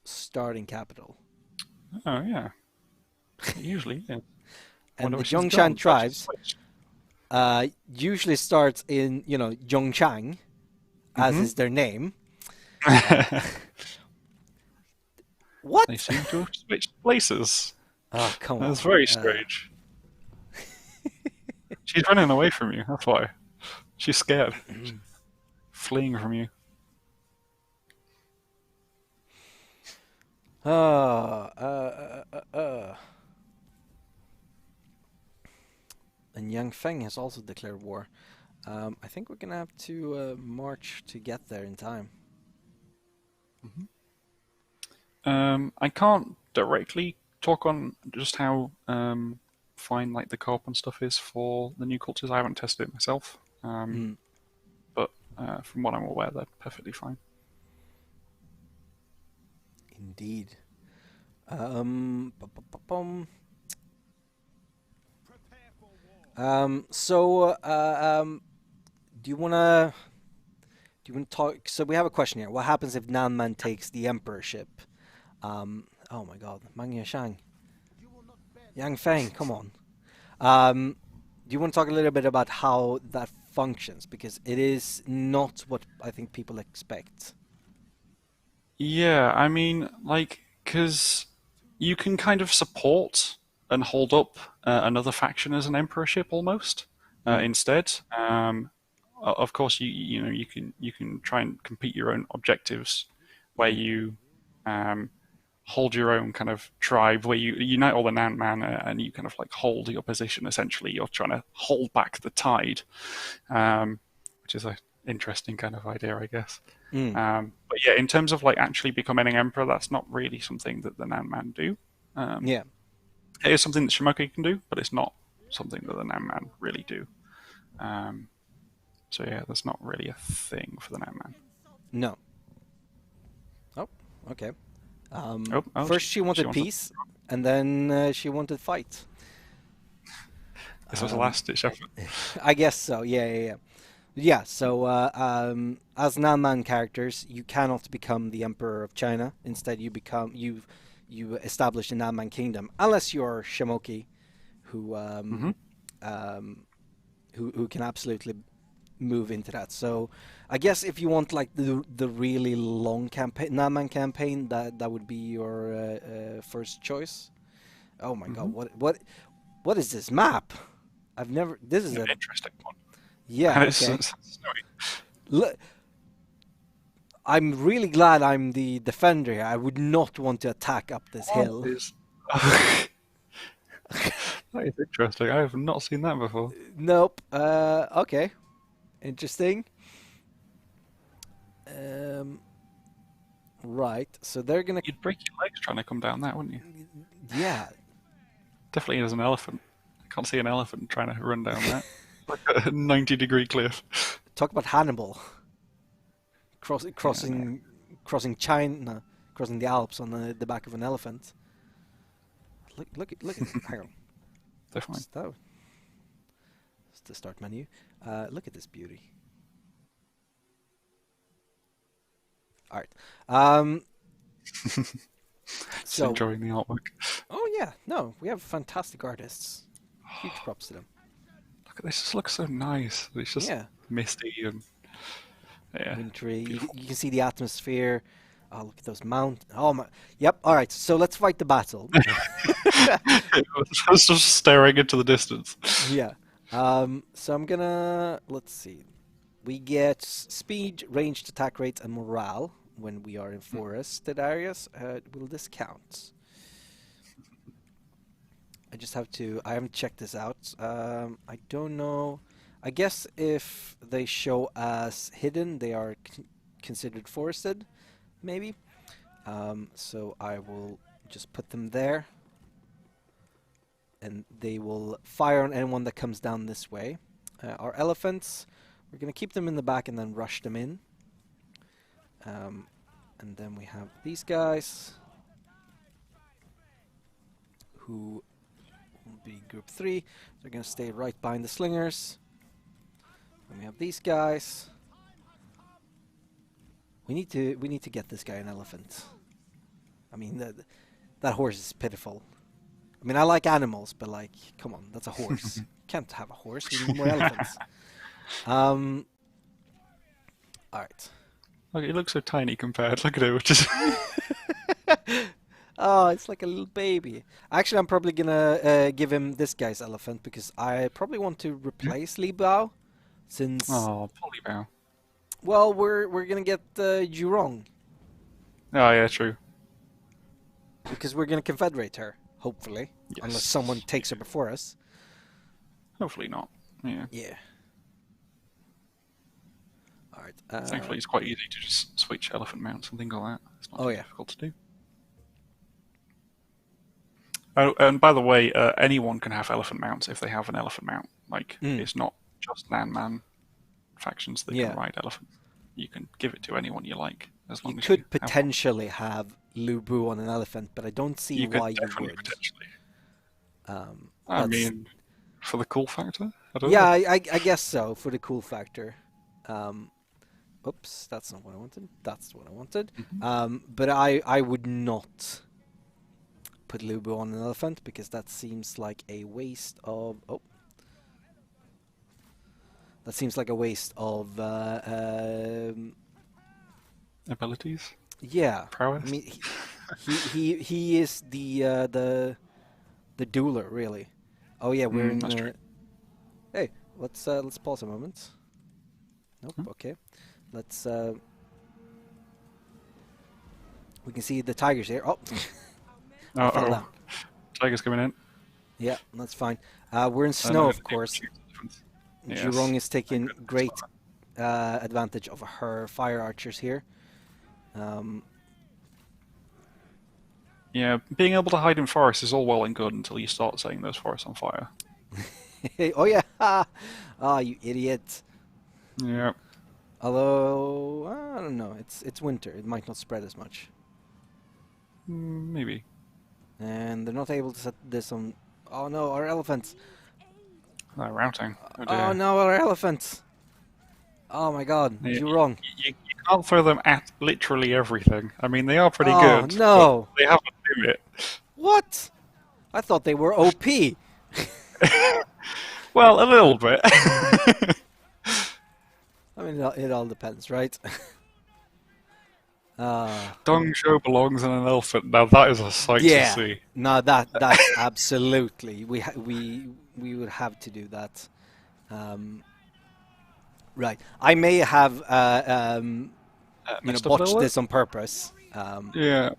starting capital. Oh yeah. Usually, yeah. And the Wonder what she's done. Zhongshan tribes usually starts in, Zhongchang, as is their name. What? They seem to have switched places. Oh, come on. That's very strange. She's running away from you, that's why. She's scared. Fleeing from you. And Yang Feng has also declared war. I think we're gonna have to march to get there in time. I can't directly talk on just how fine like the co-op and stuff is for the new cultures. I haven't tested it myself, but from what I'm aware, they're perfectly fine. Indeed. So, do Do you want to talk? So we have a question here. What happens if Nanman takes the emperorship? Oh my God, Mang Yashang, Yang Feng, come on. Do you want to talk a little bit about how that functions? Because it is not what I think people expect. Yeah, I mean, like, because you can kind of support and hold up another faction as an emperorship almost Mm. instead. Of course, you know you can try and compete your own objectives, where Mm. you um, hold your own kind of tribe, where you unite all the Nan Man and you kind of like hold your position. Essentially, you're trying to hold back the tide, um, which is a interesting kind of idea, I guess. Mm. But yeah, in terms of like actually becoming an emperor, that's not really something that the Nan Man do. Um, Yeah. it is something that Shimoki can do, but it's not something that the Nan Man really do. Um, so yeah, that's not really a thing for the Nan Man. No. Oh, okay. Oh, First she she wanted wants to. peace, and then she wanted fight. This was a Um, last ditch effort. I guess so. Yeah, yeah, yeah. Yeah, so as Nanman characters, you cannot become the Emperor of China. Instead, you establish the Nanman Kingdom, unless you're Shamoki, who Hmm. um, who can absolutely move into that. So, I guess if you want like the really long campaign, Nanman campaign, that would be your first choice. Oh my God, Hmm. what is this map? I've never. This is An a interesting one. yeah. And Okay. it's snowy. Look, I'm really glad I'm the defender here. I would not want to attack up this What hill. is? That is interesting. I have not seen that before. Nope. Okay. Interesting. Um, right. So they're gonna. You'd break your legs trying to come down that, wouldn't you? Yeah. Definitely as an elephant. I can't see an elephant trying to run down that. Like a 90-degree cliff. Talk about Hannibal Yeah, no, crossing China, crossing the Alps on the back of an elephant. Look at. Hang on. definitely. What's that? It's the start menu. Look at this beauty. All right. Just So. enjoying the artwork. Oh yeah. No, we have fantastic artists. Huge props to them. Look at this. This looks so nice. It's just Yeah. misty and yeah, Wintry. beautiful. You can see the atmosphere. Oh, look at those mountains. Oh my. Yep. All right. So let's fight the battle. I was just staring into the distance. Yeah. So I'm gonna. Let's see. We get speed, ranged attack rate, and morale when we are in forested areas. Will this count? I just have to. I haven't checked this out. I don't know. I guess if they show as hidden, they are considered forested, maybe. So I will just put them there, and they will fire on anyone that comes down this way. Our elephants, we're gonna keep them in the back and then rush them in. And then we have these guys, who will be group 3. They're gonna stay right behind the slingers. And we have these guys. We need to get this guy an elephant. I mean that horse is pitiful. I mean I like animals, but like come on, that's a horse. Can't have a horse. We need more elephants. Um. All right. Look, it looks so tiny compared. Look at it, which is Oh, it's like a little baby. Actually, I'm probably gonna give him this guy's elephant because I probably want to replace Li Bao, since oh, polybow. well we're gonna get Jurong Oh yeah, true. because we're gonna confederate her, hopefully, unless someone Yes. takes her before us. Hopefully not. Yeah. Yeah. All right. Thankfully, it's quite easy to just switch elephant mounts and things like that. It's not Oh too yeah. difficult to do. Oh, and by the way, anyone can have elephant mounts if they have an elephant mount. Like, Mm. it's not just Nan Man factions that can Yeah. ride elephants. You can give it to anyone you like, as You long as you could have one. potentially have Lu Bu on an elephant, but I don't see You could why you definitely would. potentially. I That's mean, for the cool factor, I don't yeah, know. I guess so for the cool factor. Oops, that's not what I wanted. That's what I wanted. Mhm. But I would not put Lubu on an elephant because that seems like a waste of. Oh, that seems like a waste of. Abilities, Yeah, I prowess. mean he is the dueler really. Oh yeah, we're in. That's true. Hey, let's pause a moment. Nope. Hmm? Okay, let's. We can see the tigers here. Oh, I Uh fell oh, down. tiger's coming in. Yeah, that's fine. We're in And then snow, of you course. choose the difference. Jurong Yes. is Thank taking goodness for great that. advantage of her fire archers here. Um, Yeah, being able to hide in forests is all well and good until you start setting those forests on fire. oh yeah, ah, you idiot. Yeah. Although I don't know, it's winter. It might not spread as much, Maybe. and they're not able to set this on. Oh no, our elephants! They're routing. Oh Oh dear. no, our elephants! Oh my God, Yeah, Jurong! you can't throw them at literally everything. I mean, they are pretty Oh good, but no! they have a limit. What? I thought they were OP. Well, a little bit. I mean, it all depends, right? uh, Dong Show belongs in an elephant. Now that is a sight to yeah. see. No, that's absolutely we would have to do that. Um, right. I may have Messed up a botched little bit? this on purpose. Yeah.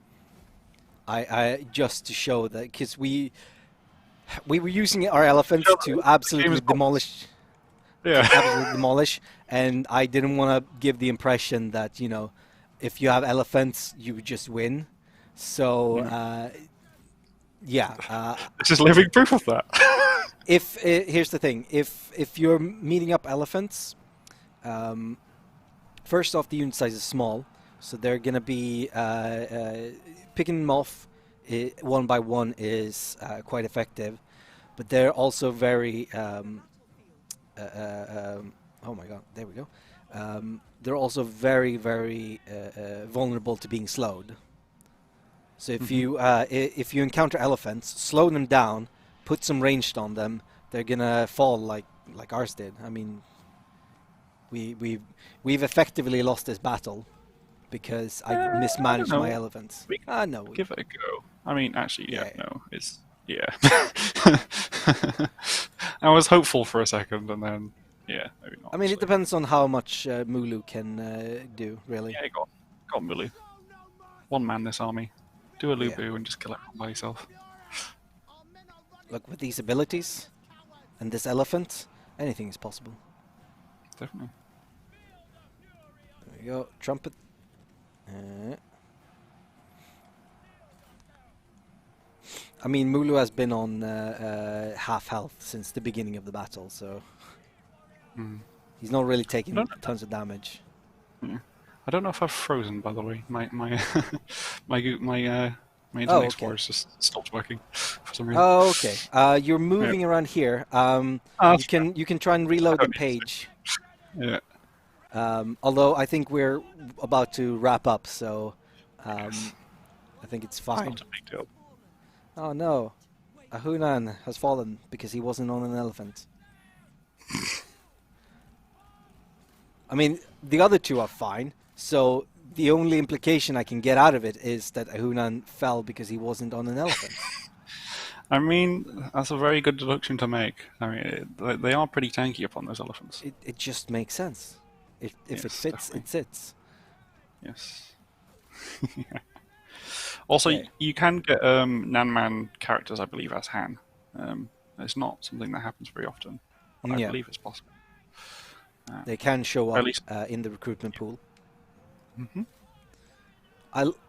I just to show that because we were using our elephants Yeah, to the game absolutely is demolish Yeah. and I didn't want to give the impression that if you have elephants you would just win. So Yeah. yeah, This is living proof of that. if here's the thing, if you're meeting up elephants, um, first off the unit size is small, so they're gonna be picking them off one by one is quite effective, but they're also very oh my god, there we go. They're also very, very vulnerable to being slowed. So Hmm. if you encounter elephants, slow them down, put some ranged on them, they're gonna fall like ours did. I mean, we've effectively lost this battle because I I don't mismanaged my know. elephants. We Ah, no, can give it a go. I mean, actually, yeah, yeah. no, it's yeah. I was hopeful for a second, and then yeah, maybe not. I mean, it So depends on how much Mulu can do, really. yeah, got Mulu. One man this army. Do a Yeah. Lubu and just kill everyone by yourself. Look, with these abilities and this elephant, anything is possible. Definitely. There we go. Trumpet. Uh, I mean, Mulu has been on half health since the beginning of the battle, so Mm. he's not really I taking don't. tons of damage. Yeah. I don't know if I've frozen. By the way, my my Oh, internet okay. explorer just stopped working for some reason. Oh, okay. You're Yeah. moving around here. That's fair. You can try and I reload the don't need to. page. Yeah. Although I think we're about to wrap up, so Yes. I think it's It's fine. not a big deal. Oh no, Ahunan has fallen because he wasn't on an elephant. I mean, the other two are fine, so the only implication I can get out of it is that Ahunan fell because he wasn't on an elephant. I mean, that's a very good deduction to make. I mean, they are pretty tanky upon those elephants. It just makes sense. If it Yes, fits, definitely. it sits. Yes. Also, Okay. you can get Nanman characters, I believe, as Han. It's not something that happens very often, but I Yeah, believe it's possible. they can show At up least, in the recruitment pool. hmm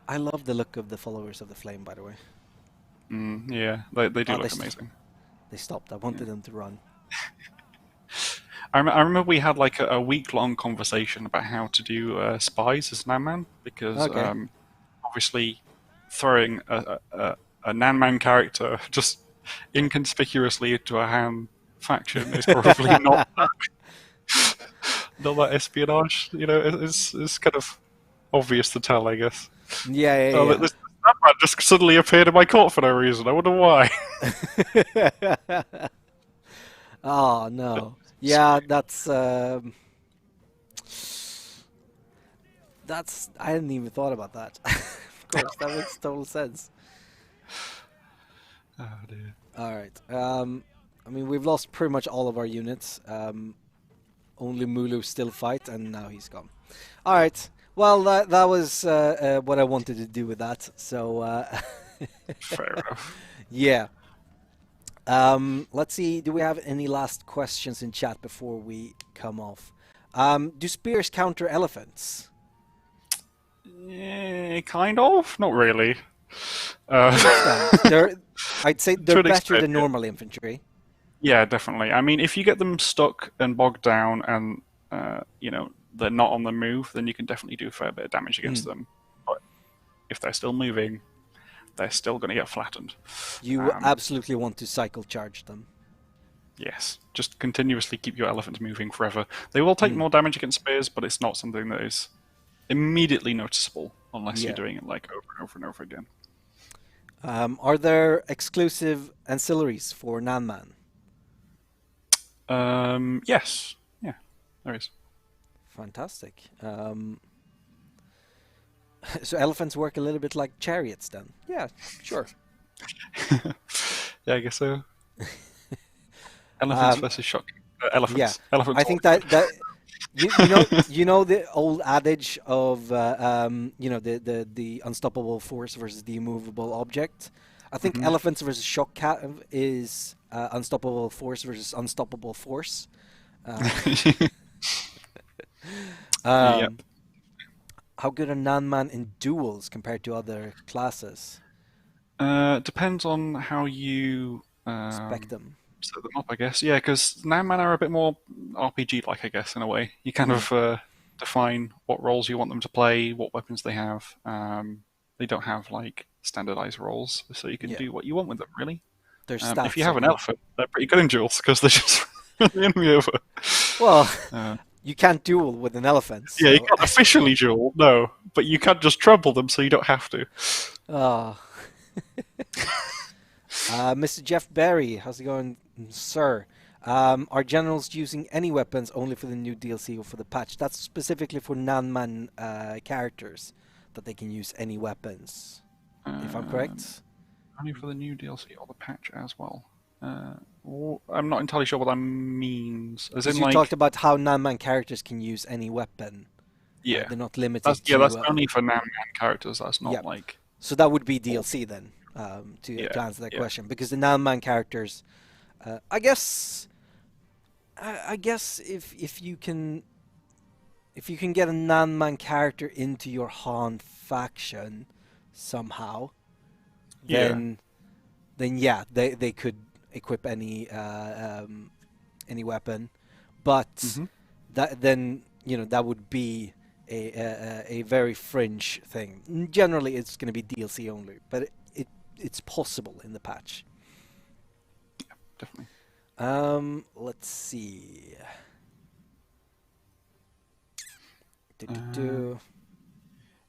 I love the look of the followers of the flame, by the way. yeah, they do Oh, look amazing. they stopped. I Yeah. wanted them to run. I remember we had like a week-long conversation about how to do spies as Nanman because Okay. obviously throwing a Nanman character just inconspicuously into a Han faction is probably not Not that espionage, it's kind of obvious to tell, I guess. Yeah, Oh, yeah, this that man just suddenly appeared in my court for no reason. I wonder why. yeah. Oh no. Yeah, that's I hadn't even thought about that. Of course, that makes total sense. Oh dear. All right. I mean, we've lost pretty much all of our units. Only Mulu still fight, and now he's gone. All right. Well, that was what I wanted to do with that. So, Fair enough. yeah. Let's see. Do we have any last questions in chat before we come off? Do spears counter elephants? Yeah, kind of. Not really. To an extent. I'd say To they're an better extent, than yeah. normal infantry. Yeah, definitely. I mean, if you get them stuck and bogged down, and they're not on the move, then you can definitely do a fair bit of damage against them. But if they're still moving, they're still going to get flattened. You absolutely want to cycle charge them. Yes, just continuously keep your elephants moving forever. They will take more damage against spears, but it's not something that is immediately noticeable unless you're Yeah. doing it like over and over and over again. Are there exclusive ancillaries for Nanman? Yes, yeah, there is. Fantastic. So elephants work a little bit like chariots then? Yeah, sure. Yeah, I guess so. Elephants versus shock. Yeah, Elephants. I think that you know the old adage of the unstoppable force versus the immovable object. I think elephants versus shock cat is unstoppable force versus unstoppable force. Yep. How good are Nanman in duels compared to other classes? Depends on how you Spec them. set them up, I guess. Yeah, because Nan Man are a bit more RPG-like, I guess, in a way. You kind of define what roles you want them to play, what weapons they have. They don't have like standardized roles, so you can Yeah. do what you want with them, really. Their If you stats have are an good. elephant, they're pretty good in duels because they just run the enemy over. Well, Uh, you can't duel with an elephant. yeah, you So. can't officially duel, no, but you can just trample them, so you don't have to. Oh. Mr. Jeff Berry, how's it going, sir? Are generals using any weapons only for the new DLC or for the patch? That's specifically for Nanman characters, that they can use any weapons, if I'm correct. Only for the new DLC or the patch as well. I'm not entirely sure what that means. As in, Because you like, talked about how Nanman characters can use any weapon. yeah, They're not limited that's to... that's only for Nan characters. That's not yeah. like. So that would be DLC then, to Yeah, answer that yeah. question. Because the Nanman characters, I guess if you can get a Nanman character into your Han faction somehow, then yeah, they could equip any weapon, but that then that would be a very fringe thing. Generally, it's going to be DLC only, but it's possible in the patch. Yeah, definitely. Let's see. Do.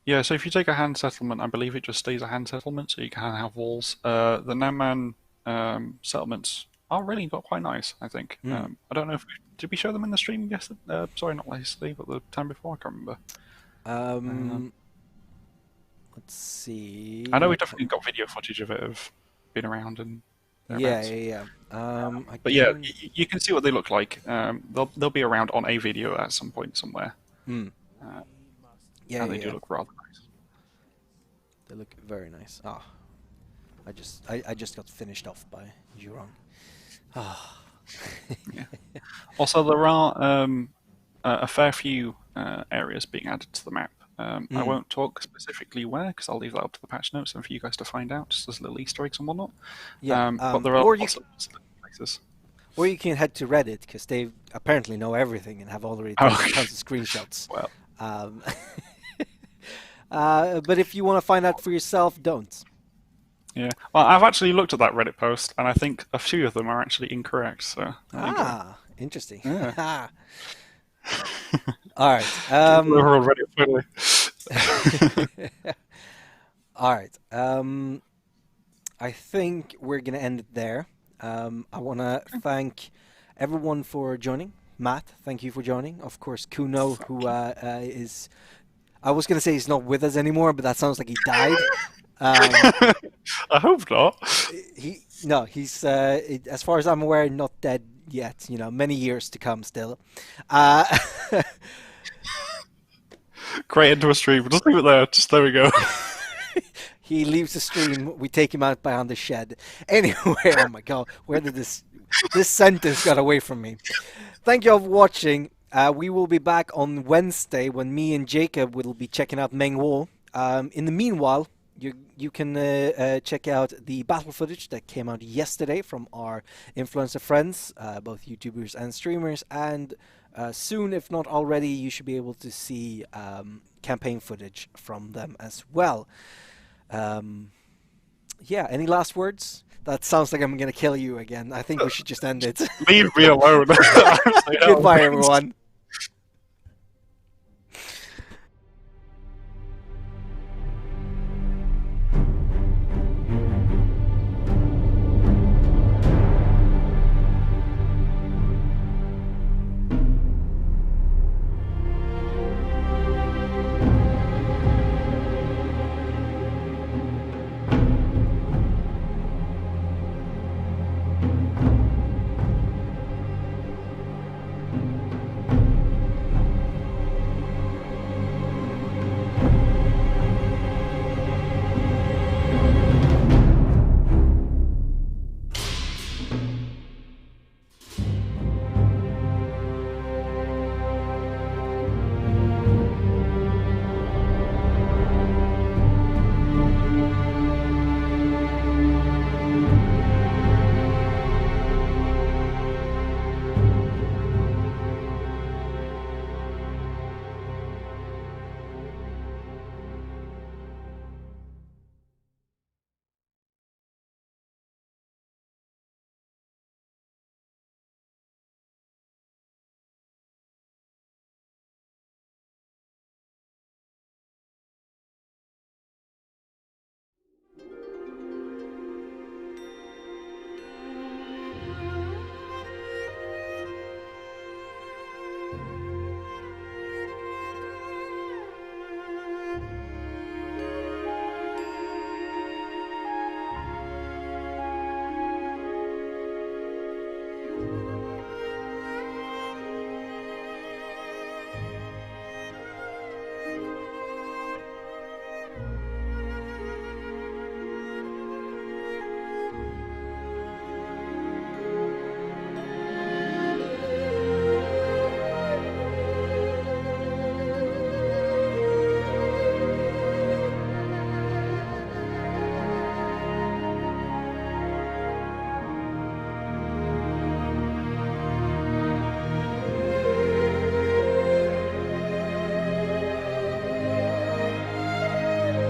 Yeah, so if you take a hand settlement, I believe it just stays a hand settlement, so you can have walls. The Nanman settlements are really got quite nice, I think. I don't know if did we show them in the stream yesterday? Sorry, not yesterday, but the time before. I can't remember. Let's see. I know we definitely got video footage of it of being around and. Yeah. But yeah, you can see what they look like. They'll be around on a video at some point somewhere. Yeah, and they do look rather nice. They look very nice. Ah, I just got finished off by Jurong. Ah. Yeah. Also, there are a fair few areas being added to the map. I won't talk specifically where, because I'll leave that up to the patch notes and for you guys to find out, just as little Easter eggs and whatnot. Yeah, but there are lots of places. Or you can head to Reddit, because they apparently know everything and have already taken tons of screenshots. Well. But if you want to find out for yourself, don't. Yeah. Well, I've actually looked at that Reddit post, and I think a few of them are actually incorrect. So. Interesting. Yeah. All right. We're already finally. All right. I think we're gonna end it there. I want to thank everyone for joining. Matt, thank you for joining. Of course, Kuno, who is, I was gonna say he's not with us anymore, but that sounds like he died. Um, I hope not. no, he's as far as I'm aware, not dead yet. You know, many years to come still. Uh, Great into a stream. Just leave it there. Just there we go. he leaves the stream. We take him out behind the shed. Anyway, oh my god, where did this sentence got away from me? Thank you all for watching. We will be back on Wednesday when me and Jacob will be checking out Meng Wo. In the meanwhile, you can check out the battle footage that came out yesterday from our influencer friends, both YouTubers and streamers, and soon, if not already, you should be able to see campaign footage from them as well. Yeah, any last words? That sounds like I'm going to kill you again. I think we should just end it. Leave me alone. Goodbye, everyone.